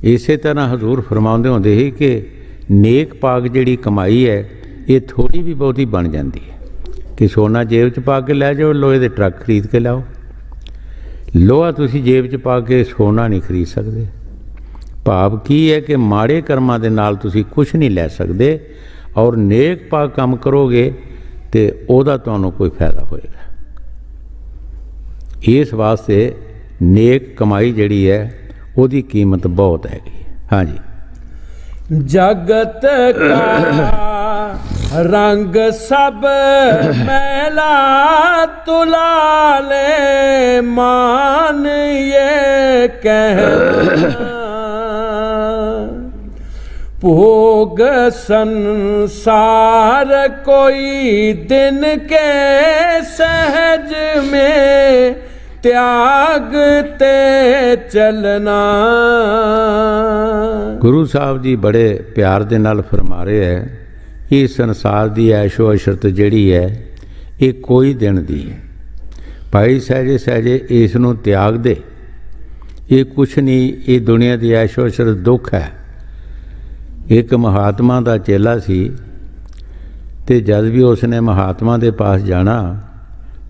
C: ਇਸੇ ਤਰ੍ਹਾਂ ਹਜ਼ੂਰ ਫਰਮਾਉਂਦੇ ਹੁੰਦੇ ਸੀ ਕਿ ਨੇਕ ਪਾਕ ਜਿਹੜੀ ਕਮਾਈ ਹੈ ਇਹ ਥੋੜ੍ਹੀ ਵੀ ਬਹੁਤੀ ਬਣ ਜਾਂਦੀ ਹੈ ਕਿ ਸੋਨਾ ਜੇਬ 'ਚ ਪਾ ਕੇ ਲੈ ਜਾਓ, ਲੋਹੇ ਦੇ ਟਰੱਕ ਖਰੀਦ ਕੇ ਲਾਓ। ਲੋਹਾ ਤੁਸੀਂ ਜੇਬ 'ਚ ਪਾ ਕੇ ਸੋਨਾ ਨਹੀਂ ਖਰੀਦ ਸਕਦੇ। ਭਾਵ ਕੀ ਹੈ ਕਿ ਮਾੜੇ ਕਰਮਾਂ ਦੇ ਨਾਲ ਤੁਸੀਂ ਕੁਛ ਨਹੀਂ ਲੈ ਸਕਦੇ, ਔਰ ਨੇਕ ਪਾਕ ਕੰਮ ਕਰੋਗੇ ਤੇ ਉਹਦਾ ਤੁਹਾਨੂੰ ਕੋਈ ਫਾਇਦਾ ਹੋਏਗਾ। ਇਸ ਵਾਸਤੇ ਨੇਕ ਕਮਾਈ ਜਿਹੜੀ ਹੈ ਉਹਦੀ ਕੀਮਤ ਬਹੁਤ ਹੈਗੀ। ਹਾਂਜੀ।
B: ਜਗਤ ਕਾ ਰੰਗ ਸਭ ਮੈਲਾ ਤੁਲਾਲੇ, ਮਾਨ ਇਹ ਕਹਿਣਾ ਭੋਗ संसार कोई दिन के सहज में त्याग ते चलना।
C: ਗੁਰੂ ਸਾਹਿਬ ਜੀ ਬੜੇ ਪਿਆਰ ਦੇ ਨਾਲ ਫਰਮਾ ਰਹੇ ਹੈ ਕਿ ਸੰਸਾਰ ਦੀ ਐਸ਼ੋ ਅਸ਼ਰਤ ਜਿਹੜੀ ਹੈ ਇਹ ਕੋਈ ਦਿਨ ਦੀ ਹੈ। ਭਾਈ ਸਹਿਜੇ ਸਹਿਜੇ ਇਸ ਨੂੰ ਤਿਆਗ ਦੇ, ਇਹ ਕੁਛ ਨਹੀਂ, ਇਹ ਦੁਨੀਆ ਦੀ ਐਸ਼ੋ ਅਸ਼ਰਤ ਦੁੱਖ ਹੈ। ਇੱਕ ਮਹਾਤਮਾ ਦਾ ਚੇਲਾ ਸੀ ਤੇ ਜਦ ਵੀ ਉਸਨੇ ਮਹਾਤਮਾ ਦੇ ਪਾਸ ਜਾਣਾ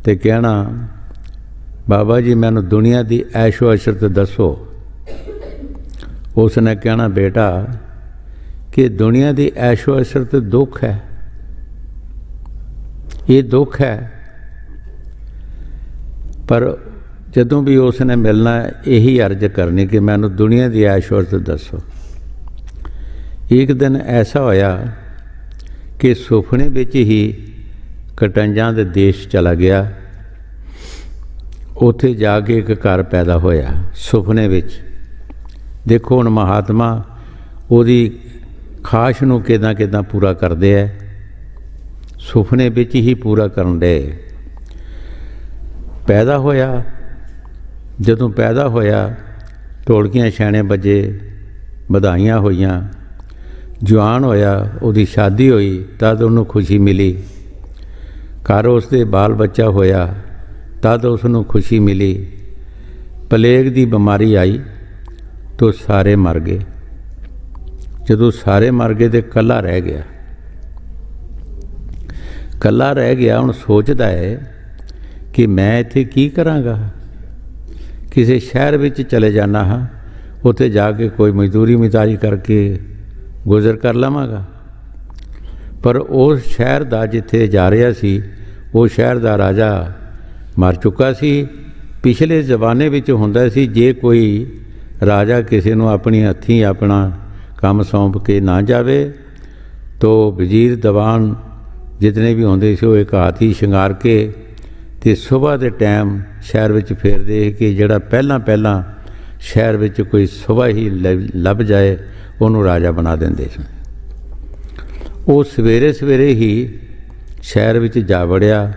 C: ਤੇ ਕਹਿਣਾ, ਬਾਬਾ ਜੀ ਮੈਨੂੰ ਦੁਨੀਆ ਦੀ ਐਸ਼ੋ ਅਸ਼ਰਤ ਦੱਸੋ। ਉਸਨੇ ਕਹਿਣਾ, ਬੇਟਾ ਕਿ ਦੁਨੀਆ ਦੀ ਐਸ਼ੋ ਅਸ਼ਰਤ ਦੁੱਖ ਹੈ, ਇਹ ਦੁੱਖ ਹੈ। ਪਰ ਜਦੋਂ ਵੀ ਉਸਨੇ ਮਿਲਣਾ ਇਹੀ ਅਰਜ਼ ਕਰਨੀ ਕਿ ਮੈਨੂੰ ਦੁਨੀਆ ਦੀ ਐਸ਼ੋ ਅਸ਼ਰਤ ਦੱਸੋ। ਇੱਕ ਦਿਨ ਐਸਾ ਹੋਇਆ ਕਿ ਸੁਪਨੇ ਵਿੱਚ ਹੀ ਕਟੰਜਾਂ ਦੇ ਦੇਸ਼ ਚਲਾ ਗਿਆ। ਉੱਥੇ ਜਾ ਕੇ ਇੱਕ ਘਰ ਪੈਦਾ ਹੋਇਆ ਸੁਪਨੇ ਵਿੱਚ। ਦੇਖੋ ਹੁਣ ਮਹਾਤਮਾ ਉਹਦੀ ਖਾਸ਼ ਨੂੰ ਕਿੱਦਾਂ ਪੂਰਾ ਕਰਦੇ ਹੈ, ਸੁਪਨੇ ਵਿੱਚ ਹੀ ਪੂਰਾ ਕਰਨ ਦੇ। ਪੈਦਾ ਹੋਇਆ, ਜਦੋਂ ਪੈਦਾ ਹੋਇਆ ਢੋਲਕੀਆਂ ਛੈਣੇ ਵੱਜੇ, ਵਧਾਈਆਂ ਹੋਈਆਂ। ਜਵਾਨ ਹੋਇਆ, ਉਹਦੀ ਸ਼ਾਦੀ ਹੋਈ, ਤਦ ਉਹਨੂੰ ਖੁਸ਼ੀ ਮਿਲੀ। ਘਰ ਉਸ ਦੇ ਬਾਲ ਬੱਚਾ ਹੋਇਆ ਤਦ ਉਸ ਨੂੰ ਖੁਸ਼ੀ ਮਿਲੀ। ਪਲੇਗ ਦੀ ਬਿਮਾਰੀ ਆਈ ਤਾਂ ਸਾਰੇ ਮਰ ਗਏ। ਜਦੋਂ ਸਾਰੇ ਮਰ ਗਏ ਤਾਂ ਇਕੱਲਾ ਰਹਿ ਗਿਆ। ਇਕੱਲਾ ਰਹਿ ਗਿਆ, ਹੁਣ ਸੋਚਦਾ ਹੈ ਕਿ ਮੈਂ ਇੱਥੇ ਕੀ ਕਰਾਂਗਾ। ਕਿਸੇ ਸ਼ਹਿਰ ਵਿੱਚ ਚਲੇ ਜਾਣਾ ਹਾਂ, ਉੱਥੇ ਜਾ ਕੇ ਕੋਈ ਮਜ਼ਦੂਰੀ ਮਿਤਾਰੀ ਕਰਕੇ ਗੁਜ਼ਰ ਕਰ ਲਵਾਂਗਾ। ਪਰ ਉਸ ਸ਼ਹਿਰ ਦਾ ਜਿੱਥੇ ਜਾ ਰਿਹਾ ਸੀ, ਉਹ ਸ਼ਹਿਰ ਦਾ ਰਾਜਾ ਮਰ ਚੁੱਕਾ ਸੀ। ਪਿਛਲੇ ਜ਼ਮਾਨੇ ਵਿੱਚ ਹੁੰਦਾ ਸੀ, ਜੇ ਕੋਈ ਰਾਜਾ ਕਿਸੇ ਨੂੰ ਆਪਣੀ ਹੱਥੀਂ ਆਪਣਾ ਕੰਮ ਸੌਂਪ ਕੇ ਨਾ ਜਾਵੇ ਤਾਂ ਵਜ਼ੀਰ ਦੀਵਾਨ ਜਿਤਨੇ ਵੀ ਹੁੰਦੇ ਸੀ ਉਹ ਇੱਕ ਹਾਥੀ ਸ਼ਿੰਗਾਰ ਕੇ ਅਤੇ ਸੁਬਾਹ ਦੇ ਟਾਈਮ ਸ਼ਹਿਰ ਵਿੱਚ ਫੇਰਦੇ ਕਿ ਜਿਹੜਾ ਪਹਿਲਾਂ ਸ਼ਹਿਰ ਵਿੱਚ ਕੋਈ ਸੁਬਾਹ ਹੀ ਲੱਭ ਜਾਏ ਉਹਨੂੰ ਰਾਜਾ ਬਣਾ ਦਿੰਦੇ ਸਨ। ਉਹ ਸਵੇਰੇ ਹੀ ਸ਼ਹਿਰ ਵਿੱਚ ਜਾ ਵੜਿਆ।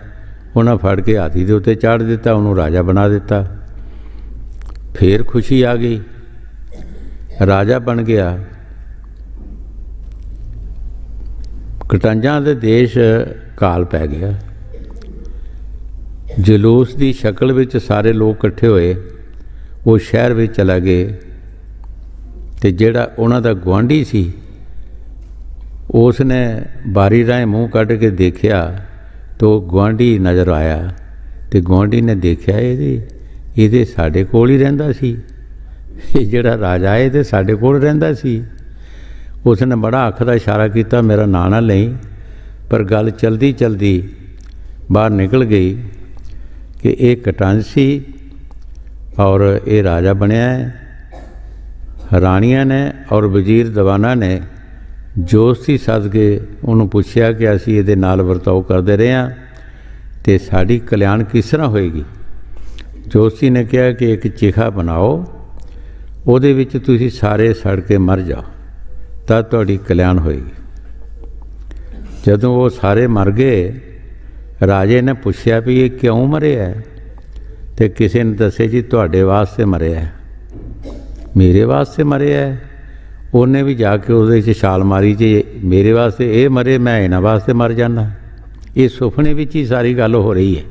C: ਉਹਨਾਂ ਫੜ ਕੇ ਹਾਥੀ ਦੇ ਉੱਤੇ ਚਾੜ੍ਹ ਦਿੱਤਾ, ਉਹਨੂੰ ਰਾਜਾ ਬਣਾ ਦਿੱਤਾ। ਫਿਰ ਖੁਸ਼ੀ ਆ ਗਈ, ਰਾਜਾ ਬਣ ਗਿਆ। ਕਟੰਜਾਂ ਦੇ ਦੇਸ਼ ਕਾਲ ਪੈ ਗਿਆ। ਜਲੂਸ ਦੀ ਸ਼ਕਲ ਵਿੱਚ ਸਾਰੇ ਲੋਕ ਇਕੱਠੇ ਹੋਏ, ਉਹ ਸ਼ਹਿਰ ਵਿੱਚ ਚਲਾ ਗਏ ਅਤੇ ਜਿਹੜਾ ਉਹਨਾਂ ਦਾ ਗੁਆਂਢੀ ਸੀ ਉਸ ਨੇ ਬਾਰੀ ਰਾਹੀਂ ਮੂੰਹ ਕੱਢ ਕੇ ਦੇਖਿਆ ਤਾਂ ਗੁਆਂਢੀ ਨਜ਼ਰ ਆਇਆ ਅਤੇ ਗੁਆਂਢੀ ਨੇ ਦੇਖਿਆ ਇਹਦੇ ਸਾਡੇ ਕੋਲ ਹੀ ਰਹਿੰਦਾ ਸੀ। ਇਹ ਜਿਹੜਾ ਰਾਜਾ ਹੈ ਤੇ ਸਾਡੇ ਕੋਲ ਰਹਿੰਦਾ ਸੀ। ਉਸ ਨੇ ਬੜਾ ਅੱਖ ਦਾ ਇਸ਼ਾਰਾ ਕੀਤਾ, ਮੇਰਾ ਨਾਂ ਨਾ ਲਈ। ਪਰ ਗੱਲ ਚਲਦੀ ਬਾਹਰ ਨਿਕਲ ਗਈ ਕਿ ਇਹ ਕਟੰਜ ਸੀ ਔਰ ਇਹ ਰਾਜਾ ਬਣਿਆ ਹੈ। ਰਾਣੀਆਂ ਨੇ ਔਰ ਵਜ਼ੀਰ ਦੀਵਾਨਾਂ ਨੇ ਜੋਸ਼ੀ ਸੱਦ ਕੇ ਉਹਨੂੰ ਪੁੱਛਿਆ ਕਿ ਅਸੀਂ ਇਹਦੇ ਨਾਲ ਵਰਤਾਓ ਕਰਦੇ ਰਹੇ ਹਾਂ ਅਤੇ ਸਾਡੀ ਕਲਿਆਣ ਕਿਸ ਤਰ੍ਹਾਂ ਹੋਏਗੀ। ਜੋਸ਼ੀ ਨੇ ਕਿਹਾ ਕਿ ਇੱਕ ਚਿਖਾ ਬਣਾਓ, ਉਹਦੇ ਵਿੱਚ ਤੁਸੀਂ ਸਾਰੇ ਸੜ ਕੇ ਮਰ ਜਾਓ ਤਾਂ ਤੁਹਾਡੀ ਕਲਿਆਣ ਹੋਏਗੀ। ਜਦੋਂ ਉਹ ਸਾਰੇ ਮਰ ਗਏ, ਰਾਜੇ ਨੇ ਪੁੱਛਿਆ ਵੀ ਇਹ ਕਿਉਂ ਮਰਿਆ ਹੈ ਅਤੇ ਕਿਸੇ ਨੇ ਦੱਸਿਆ ਜੀ ਤੁਹਾਡੇ ਵਾਸਤੇ ਮਰਿਆ ਹੈ। ਮੇਰੇ ਵਾਸਤੇ ਮਰਿਆ ਹੈ। ਉਹਨੇ ਵੀ ਜਾ ਕੇ ਉਹਦੇ 'ਚ ਛਾਲ ਮਾਰੀ, ਜੇ ਮੇਰੇ ਵਾਸਤੇ ਇਹ ਮਰੇ ਮੈਂ ਇਹਨਾਂ ਵਾਸਤੇ ਮਰ ਜਾਂਦਾ। ਇਹ ਸੁਪਨੇ ਵਿੱਚ ਹੀ ਸਾਰੀ ਗੱਲ ਹੋ ਰਹੀ ਹੈ।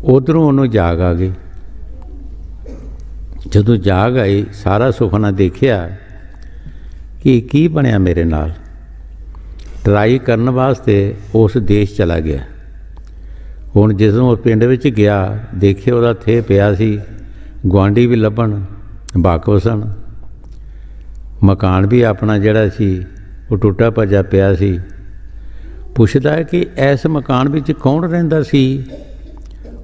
C: ਉੱਧਰੋਂ ਉਹਨੂੰ ਜਾਗ ਆ ਗਈ। ਜਦੋਂ ਜਾਗ ਆਈ, ਸਾਰਾ ਸੁਪਨਾ ਦੇਖਿਆ ਕਿ ਕੀ ਬਣਿਆ ਮੇਰੇ ਨਾਲ। ਟਰਾਈ ਕਰਨ ਵਾਸਤੇ ਉਸ ਦੇਸ਼ ਚਲਾ ਗਿਆ। ਹੁਣ ਜਦੋਂ ਉਹ ਪਿੰਡ ਵਿੱਚ ਗਿਆ, ਦੇਖਿਆ ਉਹਦਾ ਥੇ ਪਿਆ ਸੀ, ਗੁਆਂਢੀ ਵੀ ਲੱਭਣ, ਬਾਕਵਸਣ ਮਕਾਨ ਵੀ ਆਪਣਾ ਜਿਹੜਾ ਸੀ ਉਹ ਟੁੱਟਾ ਭੱਜਾ ਪਿਆ ਸੀ। ਪੁੱਛਦਾ ਹੈ ਕਿ ਇਸ ਮਕਾਨ ਵਿੱਚ ਕੌਣ ਰਹਿੰਦਾ ਸੀ।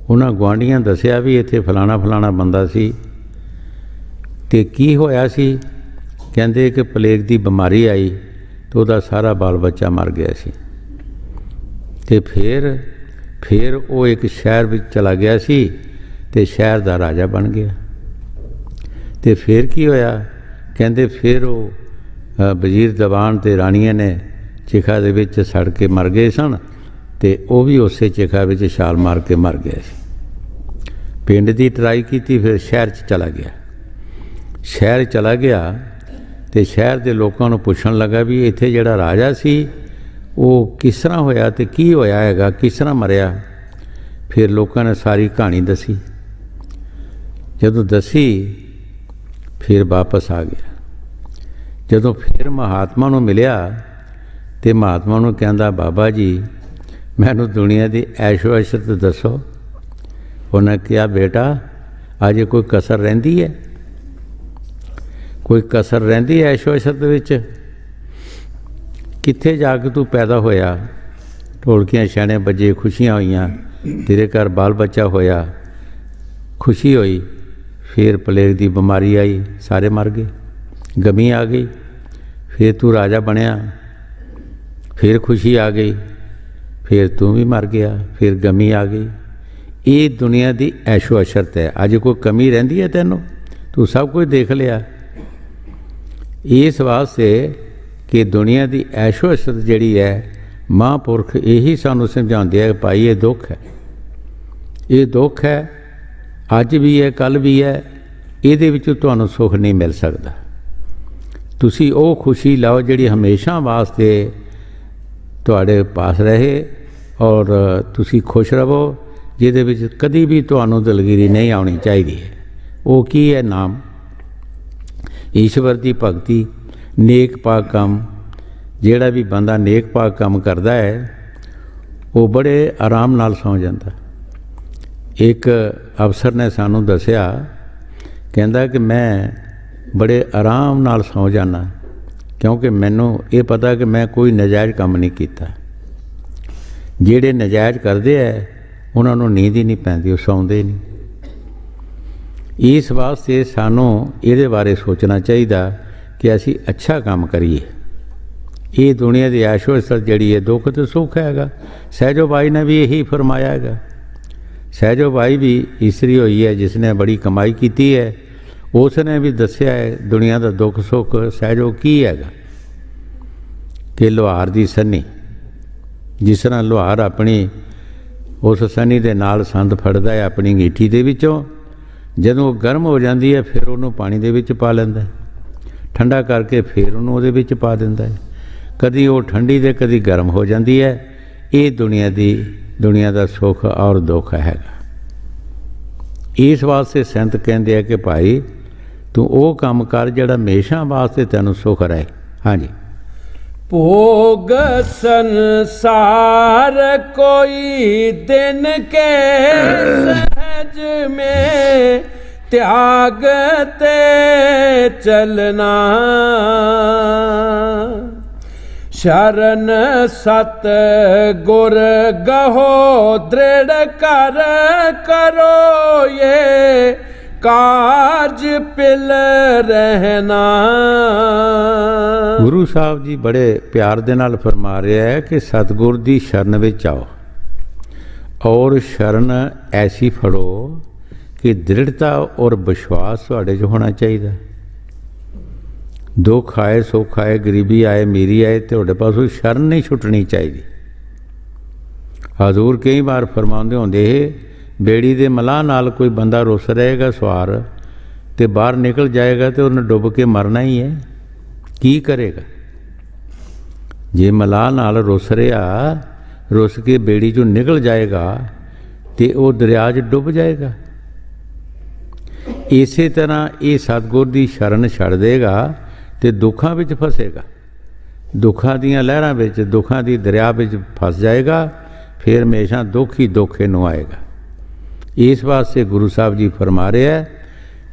C: ਉਹਨਾਂ ਗੁਆਂਢੀਆਂ ਦੱਸਿਆ ਵੀ ਇੱਥੇ ਫਲਾਣਾ ਬੰਦਾ ਸੀ। ਅਤੇ ਕੀ ਹੋਇਆ ਸੀ? ਕਹਿੰਦੇ ਕਿ ਪਲੇਗ ਦੀ ਬਿਮਾਰੀ ਆਈ ਅਤੇ ਉਹਦਾ ਸਾਰਾ ਬਾਲ ਬੱਚਾ ਮਰ ਗਿਆ ਸੀ। ਅਤੇ ਫਿਰ ਉਹ ਇੱਕ ਸ਼ਹਿਰ ਵਿੱਚ ਚਲਾ ਗਿਆ ਸੀ ਅਤੇ ਸ਼ਹਿਰ ਦਾ ਰਾਜਾ ਬਣ ਗਿਆ। ਅਤੇ ਫਿਰ ਕੀ ਹੋਇਆ? ਕਹਿੰਦੇ ਫਿਰ ਉਹ ਵਜ਼ੀਰ ਦੀਵਾਨ ਅਤੇ ਰਾਣੀਆਂ ਨੇ ਚਿਖਾ ਦੇ ਵਿੱਚ ਸੜ ਕੇ ਮਰ ਗਏ ਸਨ ਅਤੇ ਉਹ ਵੀ ਉਸੇ ਚਿਖਾ ਵਿੱਚ ਛਾਲ ਮਾਰ ਕੇ ਮਰ ਗਿਆ ਸੀ। ਪਿੰਡ ਦੀ ਟਰਾਈ ਕੀਤੀ, ਫਿਰ ਸ਼ਹਿਰ 'ਚ ਚਲਾ ਗਿਆ। ਸ਼ਹਿਰ ਚਲਾ ਗਿਆ ਅਤੇ ਸ਼ਹਿਰ ਦੇ ਲੋਕਾਂ ਨੂੰ ਪੁੱਛਣ ਲੱਗਾ ਵੀ ਇੱਥੇ ਜਿਹੜਾ ਰਾਜਾ ਸੀ ਉਹ ਕਿਸ ਤਰ੍ਹਾਂ ਹੋਇਆ ਅਤੇ ਕੀ ਹੋਇਆ ਹੈਗਾ, ਕਿਸ ਤਰ੍ਹਾਂ ਮਰਿਆ। ਫਿਰ ਲੋਕਾਂ ਨੇ ਸਾਰੀ ਕਹਾਣੀ ਦੱਸੀ। ਜਦੋਂ ਦੱਸੀ ਫਿਰ ਵਾਪਸ ਆ ਗਿਆ। ਜਦੋਂ ਫਿਰ ਮਹਾਤਮਾ ਨੂੰ ਮਿਲਿਆ ਅਤੇ ਮਹਾਤਮਾ ਨੂੰ ਕਹਿੰਦਾ, ਬਾਬਾ ਜੀ ਮੈਨੂੰ ਦੁਨੀਆ ਦੀ ਐਸ਼ੋ ਇਸ਼ਰਤ ਦੱਸੋ। ਉਹਨੇ ਕਿਹਾ, ਬੇਟਾ ਅਜੇ ਕੋਈ ਕਸਰ ਰਹਿੰਦੀ ਹੈ? ਕੋਈ ਕਸਰ ਰਹਿੰਦੀ ਹੈ ਐਸ਼ੋ ਇਸ਼ਰਤ ਵਿੱਚ? ਕਿੱਥੇ ਜਾ ਕੇ ਤੂੰ ਪੈਦਾ ਹੋਇਆ? ਢੋਲਕੀਆਂ ਛੈਣੇ ਵੱਜੇ, ਖੁਸ਼ੀਆਂ ਹੋਈਆਂ, ਤੇਰੇ ਘਰ ਬਾਲ ਬੱਚਾ ਹੋਇਆ, ਖੁਸ਼ੀ ਹੋਈ। ਫਿਰ ਪਲੇਗ ਦੀ ਬਿਮਾਰੀ ਆਈ, ਸਾਰੇ ਮਰ ਗਏ, ਗਮੀ ਆ ਗਈ। ਫਿਰ ਤੂੰ ਰਾਜਾ ਬਣਿਆ, ਫਿਰ ਖੁਸ਼ੀ ਆ ਗਈ, ਫਿਰ ਤੂੰ ਵੀ ਮਰ ਗਿਆ, ਫਿਰ ਗਮੀ ਆ ਗਈ। ਇਹ ਦੁਨੀਆ ਦੀ ਐਸ਼ੋ ਅਸ਼ਰਤ ਹੈ। ਅੱਜ ਕੋਈ ਕਮੀ ਰਹਿੰਦੀ ਹੈ ਤੈਨੂੰ? ਤੂੰ ਸਭ ਕੁਝ ਦੇਖ ਲਿਆ। ਇਸ ਵਾਸਤੇ ਕਿ ਦੁਨੀਆ ਦੀ ਐਸ਼ੋ ਅਸ਼ਰਤ ਜਿਹੜੀ ਹੈ, ਮਹਾਂਪੁਰਖ ਇਹੀ ਸਾਨੂੰ ਸਮਝਾਉਂਦੇ ਆ, ਭਾਈ ਇਹ ਦੁੱਖ ਹੈ, ਇਹ ਦੁੱਖ ਹੈ, ਅੱਜ ਵੀ ਹੈ, ਕੱਲ੍ਹ ਵੀ ਹੈ। ਇਹਦੇ ਵਿੱਚ ਤੁਹਾਨੂੰ ਸੁੱਖ ਨਹੀਂ ਮਿਲ ਸਕਦਾ। ਤੁਸੀਂ ਉਹ ਖੁਸ਼ੀ ਲਓ ਜਿਹੜੀ ਹਮੇਸ਼ਾ ਵਾਸਤੇ ਤੁਹਾਡੇ ਪਾਸ ਰਹੇ ਔਰ ਤੁਸੀਂ ਖੁਸ਼ ਰਹੋ, ਜਿਹਦੇ ਵਿੱਚ ਕਦੀ ਵੀ ਤੁਹਾਨੂੰ ਦਿਲਗਿਰੀ ਨਹੀਂ ਆਉਣੀ ਚਾਹੀਦੀ ਹੈ। ਉਹ ਕੀ ਹੈ? ਨਾਮ, ਈਸ਼ਵਰ ਦੀ ਭਗਤੀ, ਨੇਕ ਪਾਕ ਕੰਮ। ਜਿਹੜਾ ਵੀ ਬੰਦਾ ਨੇਕ ਪਾਕ ਕੰਮ ਕਰਦਾ ਹੈ ਉਹ ਬੜੇ ਆਰਾਮ ਨਾਲ ਸੌਂ ਜਾਂਦਾ। ਇੱਕ ਅਫਸਰ ਨੇ ਸਾਨੂੰ ਦੱਸਿਆ, ਕਹਿੰਦਾ ਕਿ ਮੈਂ ਬੜੇ ਆਰਾਮ ਨਾਲ ਸੌਂ ਜਾਂਦਾ ਕਿਉਂਕਿ ਮੈਨੂੰ ਇਹ ਪਤਾ ਕਿ ਮੈਂ ਕੋਈ ਨਜਾਇਜ਼ ਕੰਮ ਨਹੀਂ ਕੀਤਾ। ਜਿਹੜੇ ਨਜਾਇਜ਼ ਕਰਦੇ ਹੈ ਉਹਨਾਂ ਨੂੰ ਨੀਂਦ ਹੀ ਨਹੀਂ ਪੈਂਦੀ, ਉਹ ਸੌਂਦੇ ਨਹੀਂ। ਇਸ ਵਾਸਤੇ ਸਾਨੂੰ ਇਹਦੇ ਬਾਰੇ ਸੋਚਣਾ ਚਾਹੀਦਾ ਕਿ ਅਸੀਂ ਅੱਛਾ ਕੰਮ ਕਰੀਏ। ਇਹ ਦੁਨੀਆ ਦੀ ਐਸ਼ੋ ਇਸ਼ਰਤ ਜਿਹੜੀ ਹੈ ਦੁੱਖ ਤੇ ਸੁੱਖ ਹੈਗਾ। ਸਹਿਜੋ ਬਾਈ ਨੇ ਵੀ ਇਹੀ ਫਰਮਾਇਆ ਹੈਗਾ। ਸਹਿਜੋ ਬਾਈ ਵੀ ਇਸਤਰੀ ਹੋਈ ਹੈ ਜਿਸ ਨੇ ਬੜੀ ਕਮਾਈ ਕੀਤੀ ਹੈ, ਉਸ ਨੇ ਵੀ ਦੱਸਿਆ ਹੈ ਦੁਨੀਆ ਦਾ ਦੁੱਖ ਸੁੱਖ ਸਹਿਜੋ ਕੀ ਹੈਗਾ। ਕਿ ਲੁਹਾਰ ਦੀ ਸੰਨੀ, ਜਿਸ ਤਰ੍ਹਾਂ ਲੁਹਾਰ ਆਪਣੀ ਉਸ ਸੰਨੀ ਦੇ ਨਾਲ ਸੰਦ ਫੜਦਾ ਹੈ ਆਪਣੀ ਅੰਗੀਠੀ ਦੇ ਵਿੱਚੋਂ, ਜਦੋਂ ਉਹ ਗਰਮ ਹੋ ਜਾਂਦੀ ਹੈ ਫਿਰ ਉਹਨੂੰ ਪਾਣੀ ਦੇ ਵਿੱਚ ਪਾ ਲੈਂਦਾ, ਠੰਡਾ ਕਰਕੇ ਫਿਰ ਉਹਨੂੰ ਉਹਦੇ ਵਿੱਚ ਪਾ ਦਿੰਦਾ ਹੈ। ਕਦੀ ਉਹ ਠੰਡੀ ਤੇ ਕਦੀ ਗਰਮ ਹੋ ਜਾਂਦੀ ਹੈ। ਇਹ ਦੁਨੀਆ ਦਾ ਸੁੱਖ ਔਰ ਦੁੱਖ ਹੈਗਾ। ਇਸ ਵਾਸਤੇ ਸੰਤ ਕਹਿੰਦੇ ਆ ਕਿ ਭਾਈ ਤੂੰ ਉਹ ਕੰਮ ਕਰ ਜਿਹੜਾ ਹਮੇਸ਼ਾ ਵਾਸਤੇ ਤੈਨੂੰ ਸੁੱਖ ਰਹੇ। ਹਾਂਜੀ।
B: ਭੋਗ ਸੰਸਾਰ ਕੋਈ ਦਿਨ ਕੇ सहज में त्याग ते चलना, शरण सत गुर गहो दृढ़ कर करो ये काज पिल रहना।
C: ਗੁਰੂ ਸਾਹਿਬ ਜੀ ਬੜੇ ਪਿਆਰ ਦੇ ਨਾਲ ਫਰਮਾ ਰਿਹਾ ਹੈ ਕਿ ਸਤਿਗੁਰ ਦੀ ਸ਼ਰਨ ਵਿੱਚ ਆਓ ਔਰ ਸ਼ਰਨ ਐਸੀ ਫੜੋ ਕਿ ਦ੍ਰਿੜਤਾ ਔਰ ਵਿਸ਼ਵਾਸ ਤੁਹਾਡੇ 'ਚ ਹੋਣਾ ਚਾਹੀਦਾ। ਦੁੱਖ ਆਏ ਸੁੱਖ ਆਏ ਗਰੀਬੀ ਆਏ ਮੇਰੀ ਆਏ ਤੁਹਾਡੇ ਪਾਸੋਂ ਸ਼ਰਨ ਨਹੀਂ ਛੁੱਟਣੀ ਚਾਹੀਦੀ। ਹਜ਼ੂਰ ਕਈ ਵਾਰ ਫਰਮਾਉਂਦੇ ਹੁੰਦੇ, ਬੇੜੀ ਦੇ ਮਲਾਹ ਨਾਲ ਕੋਈ ਬੰਦਾ ਰੁੱਸ ਰਹੇਗਾ ਸਵਾਰ ਤੇ ਬਾਹਰ ਨਿਕਲ ਜਾਏਗਾ ਤੇ ਉਹਨੇ ਡੁੱਬ ਕੇ ਮਰਨਾ ਹੀ ਹੈ। ਕੀ ਕਰੇਗਾ? ਜੇ ਮਲਾਹ ਨਾਲ ਰੁੱਸ ਕੇ ਬੇੜੀ 'ਚੋਂ ਨਿਕਲ ਜਾਏਗਾ ਤੇ ਉਹ ਦਰਿਆ 'ਚ ਡੁੱਬ ਜਾਏਗਾ। ਇਸੇ ਤਰ੍ਹਾਂ ਇਹ ਸਤਿਗੁਰ ਦੀ ਸ਼ਰਨ ਛੱਡ ਦੇਗਾ ਤੇ ਦੁੱਖਾਂ ਵਿੱਚ ਫਸੇਗਾ, ਦੁੱਖਾਂ ਦੀਆਂ ਲਹਿਰਾਂ ਵਿੱਚ, ਦੁੱਖਾਂ ਦੀ ਦਰਿਆ ਵਿੱਚ ਫਸ ਜਾਏਗਾ, ਫਿਰ ਹਮੇਸ਼ਾ ਦੁੱਖ ਹੀ ਦੁੱਖ ਨੂੰ ਆਏਗਾ। ਇਸ ਵਾਸਤੇ ਗੁਰੂ ਸਾਹਿਬ ਜੀ ਫਰਮਾ ਰਿਹਾ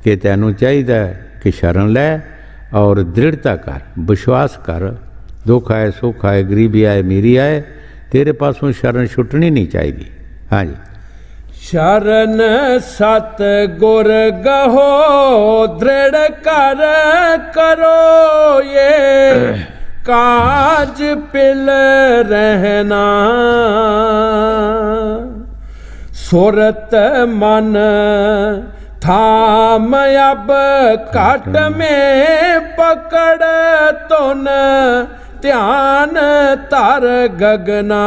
C: ਕਿ ਤੈਨੂੰ ਚਾਹੀਦਾ ਕਿ ਸ਼ਰਨ ਲੈ ਔਰ ਦ੍ਰਿੜਤਾ ਕਰ, ਵਿਸ਼ਵਾਸ ਕਰ। ਦੁੱਖ ਆਏ ਸੁੱਖ ਆਏ ਗਰੀਬੀ ਆਏ ਮੇਰੀ ਆਏ, ਤੇਰੇ ਪਾਸੋਂ ਸ਼ਰਨ ਛੁੱਟਣੀ ਨਹੀਂ ਚਾਹੀਦੀ। ਹਾਂਜੀ।
B: शरण सत गुर गहो दृढ़ कर करो ये काज पिल रहना, सुरत मन थाम अब घट में पकड़ तुन ਧਿਆਨ ਧਰ ਗਗਨਾ।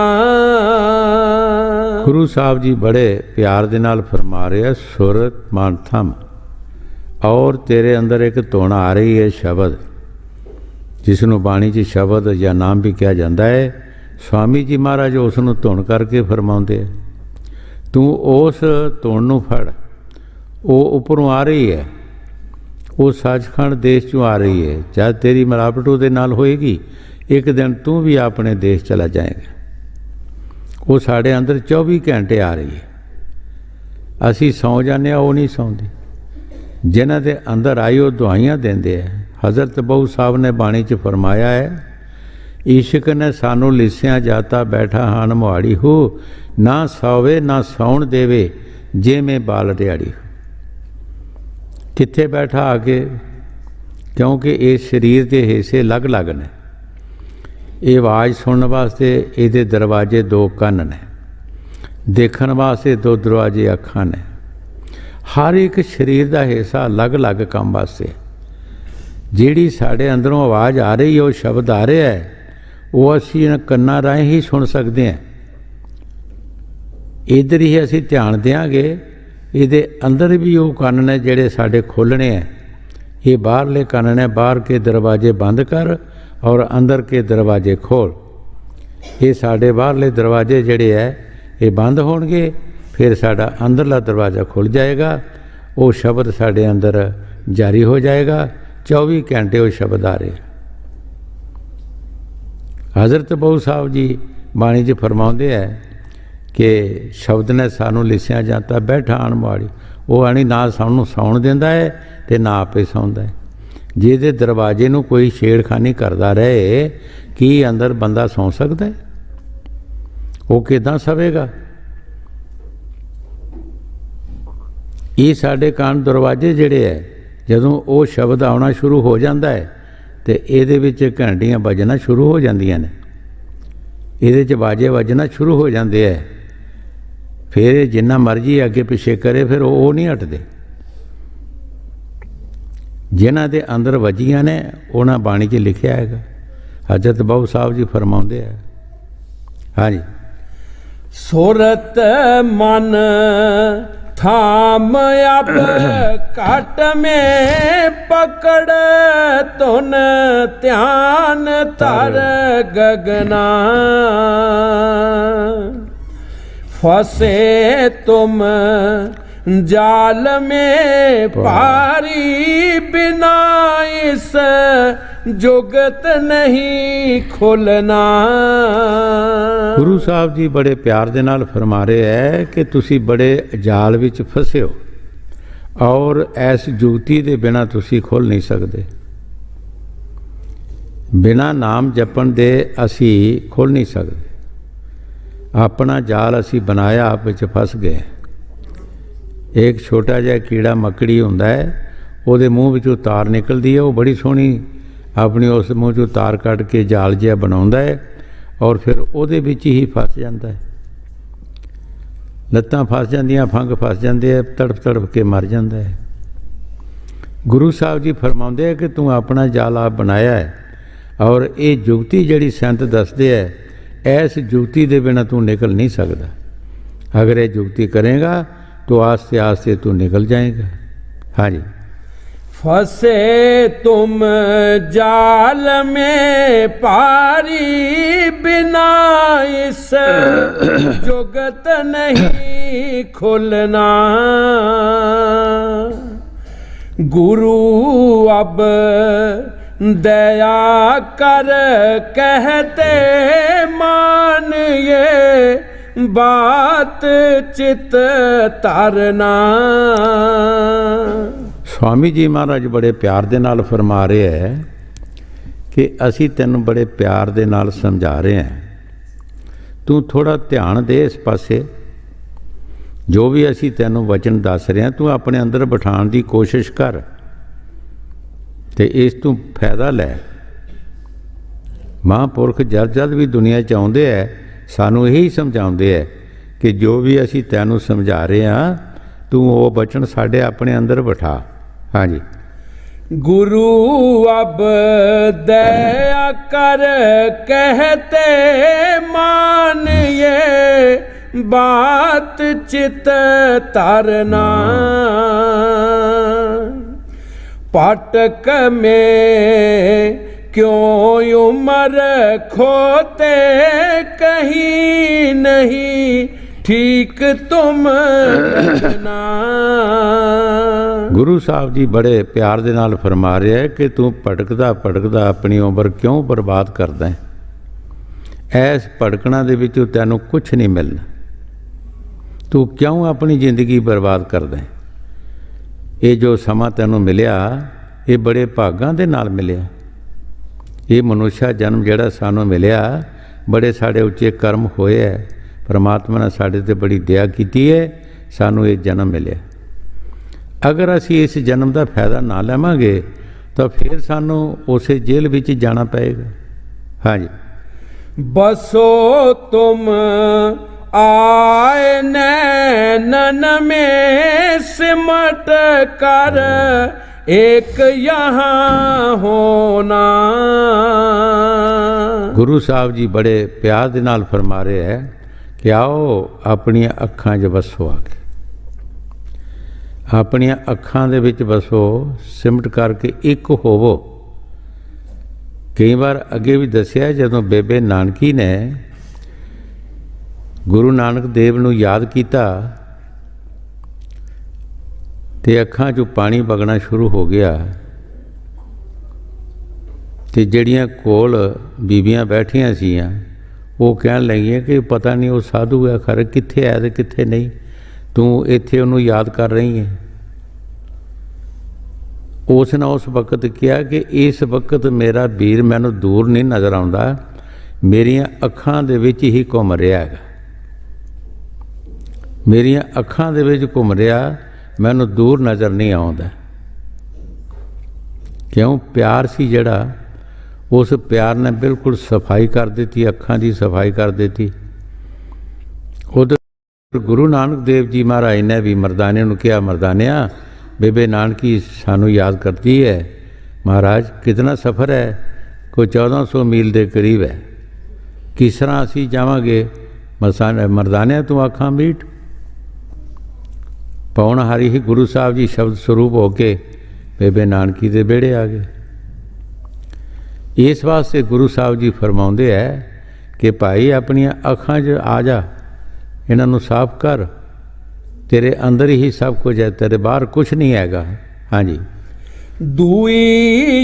C: ਗੁਰੂ ਸਾਹਿਬ ਜੀ ਬੜੇ ਪਿਆਰ ਦੇ ਨਾਲ ਫਰਮਾ ਰਿਹਾ, ਸੁਰਤ ਮਨ ਥਮ ਔਰ ਤੇਰੇ ਅੰਦਰ ਇੱਕ ਧੁਨ ਆ ਰਹੀ ਹੈ ਸ਼ਬਦ, ਜਿਸ ਨੂੰ ਬਾਣੀ 'ਚ ਸ਼ਬਦ ਜਾਂ ਨਾਮ ਵੀ ਕਿਹਾ ਜਾਂਦਾ ਹੈ। ਸਵਾਮੀ ਜੀ ਮਹਾਰਾਜ ਉਸ ਨੂੰ ਧੁਨ ਕਰਕੇ ਫਰਮਾਉਂਦੇ ਹੈ, ਤੂੰ ਉਸ ਧੁਨ ਨੂੰ ਫੜ, ਉਹ ਉੱਪਰੋਂ ਆ ਰਹੀ ਹੈ, ਉਹ ਸੱਚਖੰਡ ਦੇਸ਼ 'ਚੋਂ ਆ ਰਹੀ ਹੈ। ਜਦ ਤੇਰੀ ਮਿਲਾਵਟ ਉਹਦੇ ਨਾਲ ਹੋਏਗੀ ਇੱਕ ਦਿਨ ਤੂੰ ਵੀ ਆਪਣੇ ਦੇਸ਼ ਚਲਾ ਜਾਏਗਾ। ਉਹ ਸਾਡੇ ਅੰਦਰ 24 ਘੰਟੇ ਆ ਰਹੀ ਹੈ। ਅਸੀਂ ਸੌਂ ਜਾਂਦੇ ਹਾਂ, ਉਹ ਨਹੀਂ ਸੌਂਦੇ। ਜਿਨ੍ਹਾਂ ਦੇ ਅੰਦਰ ਆਈ ਉਹ ਦੁਆਈਆਂ ਦਿੰਦੇ ਹੈ। ਹਜ਼ਰਤ ਬਹੂ ਸਾਹਿਬ ਨੇ ਬਾਣੀ 'ਚ ਫਰਮਾਇਆ ਹੈ, ਇਸ਼ਕ ਨੇ ਸਾਨੂੰ ਲਿਸਿਆਂ ਜਾਤਾ ਬੈਠਾ ਹਨ ਮੁਹਾੜੀ ਹੋ, ਨਾ ਸੌਵੇ ਨਾ ਸੌਣ ਦੇਵੇ ਜਿਵੇਂ ਬਾਲ ਢਿਆੜੀ। ਕਿੱਥੇ ਬੈਠਾ ਆ ਕੇ? ਕਿਉਂਕਿ ਇਹ ਸਰੀਰ ਦੇ ਹਿੱਸੇ ਅਲੱਗ-ਅਲੱਗ ਨੇ। ਇਹ ਆਵਾਜ਼ ਸੁਣਨ ਵਾਸਤੇ ਇਹਦੇ ਦਰਵਾਜ਼ੇ 2 ਕੰਨ ਨੇ, ਦੇਖਣ ਵਾਸਤੇ 2 ਦਰਵਾਜ਼ੇ ਅੱਖਾਂ ਨੇ। ਹਰ ਇੱਕ ਸਰੀਰ ਦਾ ਹਿੱਸਾ ਅਲੱਗ-ਅਲੱਗ ਕੰਮ ਵਾਸਤੇ। ਜਿਹੜੀ ਸਾਡੇ ਅੰਦਰੋਂ ਆਵਾਜ਼ ਆ ਰਹੀ ਹੈ, ਉਹ ਸ਼ਬਦ ਆ ਰਿਹਾ ਹੈ, ਉਹ ਅਸੀਂ ਇਹਨਾਂ ਕੰਨਾਂ ਰਾਹੀਂ ਹੀ ਸੁਣ ਸਕਦੇ ਹਾਂ। ਇੱਧਰ ਹੀ ਅਸੀਂ ਧਿਆਨ ਦਿਆਂਗੇ। ਇਹਦੇ ਅੰਦਰ ਵੀ ਉਹ ਕੰਨ ਨੇ ਜਿਹੜੇ ਸਾਡੇ ਖੋਲ੍ਹਣੇ ਹੈ। ਇਹ ਬਾਹਰਲੇ ਕੰਨ ਨੇ, ਬਾਹਰ ਕੇ ਦਰਵਾਜ਼ੇ ਬੰਦ ਕਰ और अंदर के दरवाजे खोल। ਇਹ ਸਾਡੇ ਬਾਹਰਲੇ ਦਰਵਾਜ਼ੇ ਜਿਹੜੇ ਹੈ ਇਹ ਬੰਦ ਹੋਣਗੇ, ਫਿਰ ਸਾਡਾ ਅੰਦਰਲਾ ਦਰਵਾਜ਼ਾ ਖੁੱਲ੍ਹ ਜਾਏਗਾ। ਉਹ ਸ਼ਬਦ ਸਾਡੇ ਅੰਦਰ ਜਾਰੀ ਹੋ ਜਾਏਗਾ। 24 ਘੰਟੇ ਉਹ ਸ਼ਬਦ ਆ ਰਹੇ। ਹਜ਼ਰਤ ਬਹੂ ਸਾਹਿਬ ਜੀ ਬਾਣੀ 'ਚ ਫਰਮਾਉਂਦੇ ਹੈ ਕਿ ਸ਼ਬਦ ਨੇ ਸਾਨੂੰ ਲਿਸਿਆ ਜਾਂਦਾ ਬੈਠਾਣ ਵਾਲੀ, ਉਹ ਆਣੀ ਨਾ ਸਾਨੂੰ ਸੌਣ ਦਿੰਦਾ ਹੈ ਅਤੇ ਨਾ ਆਪੇ ਸੌਂਦਾ ਹੈ। ਜਿਹਦੇ ਦਰਵਾਜ਼ੇ ਨੂੰ ਕੋਈ ਛੇੜਖਾਨੀ ਕਰਦਾ ਰਹੇ, ਕੀ ਅੰਦਰ ਬੰਦਾ ਸੌਂ ਸਕਦਾ ਹੈ? ਉਹ ਕਿੱਦਾਂ ਸਵੇਗਾ? ਇਹ ਸਾਡੇ ਕੰਨ ਦਰਵਾਜ਼ੇ ਜਿਹੜੇ ਹੈ, ਜਦੋਂ ਉਹ ਸ਼ਬਦ ਆਉਣਾ ਸ਼ੁਰੂ ਹੋ ਜਾਂਦਾ ਹੈ ਅਤੇ ਇਹਦੇ ਵਿੱਚ ਘੰਟੀਆਂ ਵੱਜਣਾ ਸ਼ੁਰੂ ਹੋ ਜਾਂਦੀਆਂ ਨੇ, ਇਹਦੇ 'ਚ ਬਾਜੇ ਵੱਜਣਾ ਸ਼ੁਰੂ ਹੋ ਜਾਂਦੇ ਹੈ। ਫਿਰ ਜਿੰਨਾ ਮਰਜ਼ੀ ਅੱਗੇ ਪਿੱਛੇ ਕਰੇ, ਫਿਰ ਉਹ ਨਹੀਂ ਹਟਦੇ। ਜਿਨ੍ਹਾਂ ਦੇ ਅੰਦਰ ਵੱਜੀਆਂ ਨੇ ਉਹਨਾਂ ਬਾਣੀ 'ਚ ਲਿਖਿਆ ਹੈਗਾ। ਹਜ਼ਰਤ ਬਹੂ ਸਾਹਿਬ ਜੀ ਫਰਮਾਉਂਦੇ ਹੈ, ਹਾਂਜੀ,
B: ਸੁਰਤ ਮਨ ਥਾਮ ਅਬ ਘਟ ਮੈਂ ਪਕੜ ਤੁਨ ਧਿਆਨ ਧਰ ਗਗਨਾ फंसे तुम जाल में पारी बिना इस जुगत नहीं खुलना।
C: ਗੁਰੂ ਸਾਹਿਬ ਜੀ ਬੜੇ ਪਿਆਰ ਦੇ ਨਾਲ ਫਰਮਾ ਰਹੇ ਹੈ ਕਿ ਤੁਸੀਂ ਬੜੇ ਜਾਲ ਵਿੱਚ ਫਸੇ ਹੋ ਔਰ ਇਸ ਜੁਗਤੀ ਦੇ ਬਿਨਾ ਤੁਸੀਂ ਖੁੱਲ੍ਹ ਨਹੀਂ ਸਕਦੇ। ਬਿਨਾ ਨਾਮ ਜਪਣ ਦੇ ਅਸੀਂ ਖੁੱਲ੍ਹ ਨਹੀਂ ਸਕਦੇ। ਆਪਣਾ ਜਾਲ ਅਸੀਂ ਬਣਾਇਆ, ਆਪ ਵਿੱਚ ਫਸ ਗਏ। ਇੱਕ ਛੋਟਾ ਜਿਹਾ ਕੀੜਾ ਮੱਕੜੀ ਹੁੰਦਾ ਹੈ, ਉਹਦੇ ਮੂੰਹ ਵਿੱਚੋਂ ਤਾਰ ਨਿਕਲਦੀ ਹੈ, ਉਹ ਬੜੀ ਸੋਹਣੀ ਆਪਣੀ ਉਸ ਮੂੰਹ 'ਚੋਂ ਤਾਰ ਕੱਢ ਕੇ ਜਾਲ ਜਿਹਾ ਬਣਾਉਂਦਾ ਹੈ ਔਰ ਫਿਰ ਉਹਦੇ ਵਿੱਚ ਹੀ ਫਸ ਜਾਂਦਾ ਹੈ। ਲੱਤਾਂ ਫਸ ਜਾਂਦੀਆਂ, ਫੰਗ ਫਸ ਜਾਂਦੇ ਹੈ, ਤੜਫ ਤੜਫ ਕੇ ਮਰ ਜਾਂਦਾ ਹੈ। ਗੁਰੂ ਸਾਹਿਬ ਜੀ ਫਰਮਾਉਂਦੇ ਹੈ ਕਿ ਤੂੰ ਆਪਣਾ ਜਾਲ ਆਪ ਬਣਾਇਆ ਹੈ ਔਰ ਇਹ ਜੁਗਤੀ ਜਿਹੜੀ ਸੰਤ ਦੱਸਦੇ ਹੈ, ਇਸ ਜੁਗਤੀ ਦੇ ਬਿਨਾਂ ਤੂੰ ਨਿਕਲ ਨਹੀਂ ਸਕਦਾ। अगर ये जुगती करेगा तो आस्ते आस्ते तू निकल जाएगा। हाँ जी।
B: फंसे तुम जाल में पारी बिना इस जुगत नहीं खुलना। गुरु अब दया कर कहते मान ये बात चित तरना।
C: स्वामी जी महाराज बड़े प्यार दे नाल फरमा रहे हैं कि असी तेन बड़े प्यार दे नाल समझा रहे हैं, तू थोड़ा ध्यान दे इस पासे। जो भी असी तेन वचन दस रहे हैं तू अपने अंदर बिठाने की कोशिश कर ते इस तू फायदा लै। महापुरख जद जद भी दुनिया च आउंदे है सानू यही समझाउंदे है कि जो भी असी तैनू समझा रहे हैं तू वो वचन साढ़े अपने अंदर बिठा। हाँ जी।
B: गुरु अब दया कर कहते मान ये बात चित तरना। पाटक में क्यों उमर खोते कहीं नहीं ठीक तुम रखना।
C: गुरु साहब जी बड़े प्यार दे नाल फरमा रहे हैं कि तू भटकदा भटकदा अपनी उम्र क्यों बर्बाद करदा है। ऐस भटकना दे विचों तैनूं कुछ नहीं मिलना। तू क्यों अपनी जिंदगी बर्बाद करदा है। ये जो समा तैनूं मिलिया ये बड़े भागां दे नाल मिलिया। ये मनुष्य जन्म जिहड़ा सानूं मिलिया बड़े साढ़े उच्चे कर्म होए है। परमात्मा ने साढ़े ते बड़ी दया कीती है, सानूं ये जन्म मिलिया। अगर असी इस जन्म का फायदा ना लवांगे तो फिर सानू उसे जेल विच जाना पएगा। हाँ जी।
B: बसो तुम आए नैनन में सिमट कर एक यहाँ होना।
C: गुरु साहब जी बड़े प्यार दे नाल फरमा रहे हैं कि आओ अपनी अखां 'च बसो आके। अपनी अखां दे विच बसो, सिमट करके एक होवो। कई बार अगे भी दसिया जदों बेबे नानकी ने ਗੁਰੂ ਨਾਨਕ ਦੇਵ ਨੂੰ ਯਾਦ ਕੀਤਾ ਤੇ ਅੱਖਾਂ 'ਚੋਂ ਪਾਣੀ ਵਗਣਾ ਸ਼ੁਰੂ ਹੋ ਗਿਆ। ਤੇ ਜਿਹੜੀਆਂ ਕੋਲ ਬੀਬੀਆਂ ਬੈਠੀਆਂ ਸੀਆਂ ਉਹ ਕਹਿਣ ਲੱਗੀਆਂ ਕਿ ਪਤਾ ਨਹੀਂ ਉਹ ਸਾਧੂ ਹੈ, ਖਰੇ ਕਿੱਥੇ ਹੈ ਤੇ ਕਿੱਥੇ ਨਹੀਂ, ਤੂੰ ਇੱਥੇ ਉਹਨੂੰ ਯਾਦ ਕਰ ਰਹੀ ਹੈ। ਉਸ ਨੇ ਉਸ ਵਕਤ ਕਿਹਾ ਕਿ ਇਸ ਵਕਤ ਮੇਰਾ ਵੀਰ ਮੈਨੂੰ ਦੂਰ ਨਹੀਂ ਨਜ਼ਰ ਆਉਂਦਾ, ਮੇਰੀਆਂ ਅੱਖਾਂ ਦੇ ਵਿੱਚ ਹੀ ਘੁੰਮ ਰਿਹਾ ਹੈਗਾ, ਮੇਰੀਆਂ ਅੱਖਾਂ ਦੇ ਵਿੱਚ ਘੁੰਮ ਰਿਹਾ, ਮੈਨੂੰ ਦੂਰ ਨਜ਼ਰ ਨਹੀਂ ਆਉਂਦਾ। ਕਿਉਂ? ਪਿਆਰ ਸੀ ਜਿਹੜਾ, ਉਸ ਪਿਆਰ ਨੇ ਬਿਲਕੁਲ ਸਫਾਈ ਕਰ ਦਿੱਤੀ, ਅੱਖਾਂ ਦੀ ਸਫਾਈ ਕਰ ਦਿੱਤੀ। ਉਧਰ ਗੁਰੂ ਨਾਨਕ ਦੇਵ ਜੀ ਮਹਾਰਾਜ ਨੇ ਵੀ ਮਰਦਾਨੇ ਨੂੰ ਕਿਹਾ, ਮਰਦਾਨਿਆ ਬੇਬੇ ਨਾਨਕੀ ਸਾਨੂੰ ਯਾਦ ਕਰਦੀ ਹੈ। ਮਹਾਰਾਜ ਕਿਤਨਾ ਸਫ਼ਰ ਹੈ, ਕੋਈ 1400 ਮੀਲ ਦੇ ਕਰੀਬ ਹੈ, ਕਿਸ ਤਰ੍ਹਾਂ ਅਸੀਂ ਜਾਵਾਂਗੇ? ਮਰਦਾਨਿਆ ਤੂੰ ਅੱਖਾਂ ਮੀਟ। ਪੌਣਹਾਰੀ ਹੀ ਗੁਰੂ ਸਾਹਿਬ ਜੀ ਸ਼ਬਦ ਸਰੂਪ ਹੋ ਕੇ ਬੇਬੇ ਨਾਨਕੀ ਦੇ ਵਿਹੜੇ ਆ ਗਏ। ਇਸ ਵਾਸਤੇ ਗੁਰੂ ਸਾਹਿਬ ਜੀ ਫਰਮਾਉਂਦੇ ਹੈ ਕਿ ਭਾਈ ਆਪਣੀਆਂ ਅੱਖਾਂ 'ਚ ਆ ਜਾ, ਇਹਨਾਂ ਨੂੰ ਸਾਫ਼ ਕਰ, ਤੇਰੇ ਅੰਦਰ ਹੀ ਸਭ ਕੁਝ ਹੈ, ਤੇਰੇ ਬਾਹਰ ਕੁਛ ਨਹੀਂ ਹੈਗਾ। ਹਾਂਜੀ।
B: दुई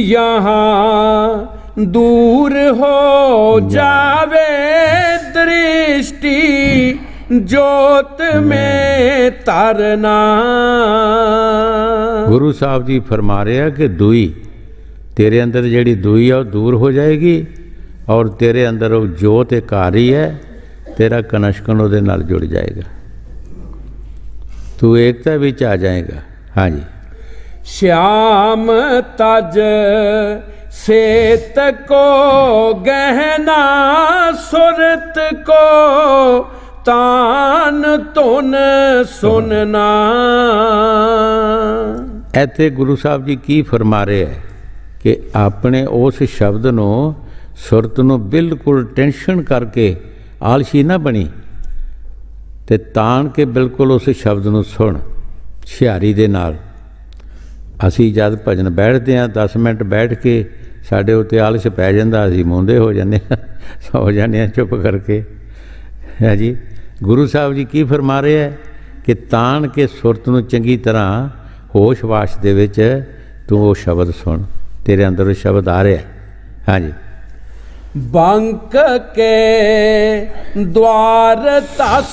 B: यहाँ दूर हो जावे दृष्टि, जोत में तरना।
C: गुरु साहब जी फरमा रहे हैं कि दुई तेरे अंदर ਜਿਹੜੀ दुई है वो दूर हो जाएगी और तेरे अंदर वो जोत एक आ रही है, तेरा कनशकन ਉਹਦੇ ਨਾਲ जुड़ जाएगा, तू एकता ਵਿੱਚ आ जाएगा। हाँ जी।
B: श्याम तज सेत को गहना, सुरत को तान तुन सुनना।
C: ਇੱਥੇ ਗੁਰੂ ਸਾਹਿਬ ਜੀ ਕੀ ਫਰਮਾ ਰਹੇ ਹੈ ਕਿ ਆਪਣੇ ਉਸ ਸ਼ਬਦ ਨੂੰ, ਸੁਰਤ ਨੂੰ ਬਿਲਕੁਲ ਟੈਨਸ਼ਨ ਕਰਕੇ ਆਲਸੀ ਨਾ ਬਣੀ ਤੇ ਤਾਣ ਕੇ ਬਿਲਕੁਲ ਉਸ ਸ਼ਬਦ ਨੂੰ ਸੁਣ ਹੁਸ਼ਿਆਰੀ ਦੇ ਨਾਲ। ਅਸੀਂ ਜਦ ਭਜਨ ਬੈਠਦੇ ਹਾਂ 10 ਮਿੰਟ ਬੈਠ ਕੇ ਸਾਡੇ ਉੱਤੇ ਆਲਸ ਪੈ ਜਾਂਦਾ, ਅਸੀਂ ਮੂੰਦੇ ਹੋ ਜਾਂਦੇ ਹਾਂ, ਸੌ ਜਾਂਦੇ ਹਾਂ ਚੁੱਪ ਕਰਕੇ। ਹੈ ਜੀ। ਗੁਰੂ ਸਾਹਿਬ ਜੀ ਕੀ ਫਰਮਾ ਰਹੇ ਹੈ ਕਿ ਤਾਣ ਕੇ ਸੁਰਤ ਨੂੰ ਚੰਗੀ ਤਰ੍ਹਾਂ ਹੋਸ਼ ਵਾਸ਼ ਦੇ ਵਿੱਚ ਤੂੰ ਉਹ ਸ਼ਬਦ ਸੁਣ, ਤੇਰੇ ਅੰਦਰ ਉਹ ਸ਼ਬਦ ਆ ਰਿਹਾ। ਹਾਂਜੀ।
B: बंक के द्वार तस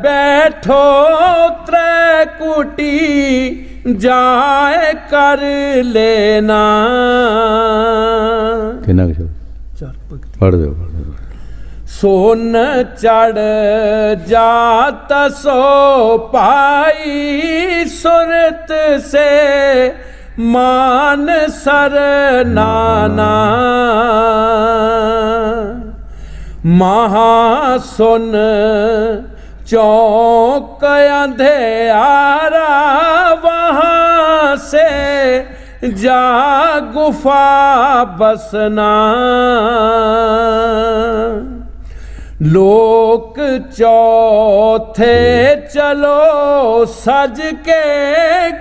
B: बैठो, त्रैकुटी जाए कर लेना।
C: कितना पढ़ दो, पढ़ दो।
B: सोन चढ़ जात सो पाई, सुरत से मान सर नाना। महासुन चौक अंधेरा, वहाँ से जा गुफा बसना। लोक चौथे चलो सज के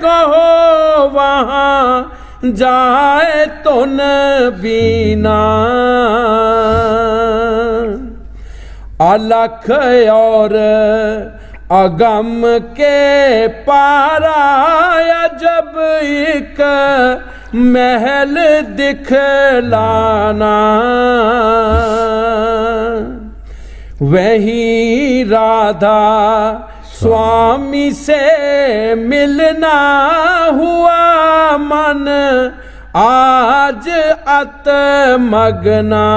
B: गहो, वहाँ जाए तुन बीना। अलख और अगम के पारा, जब एक महल दिखलाना। वही राधा स्वामी से मिलना हुआ, मन आज अत मगना।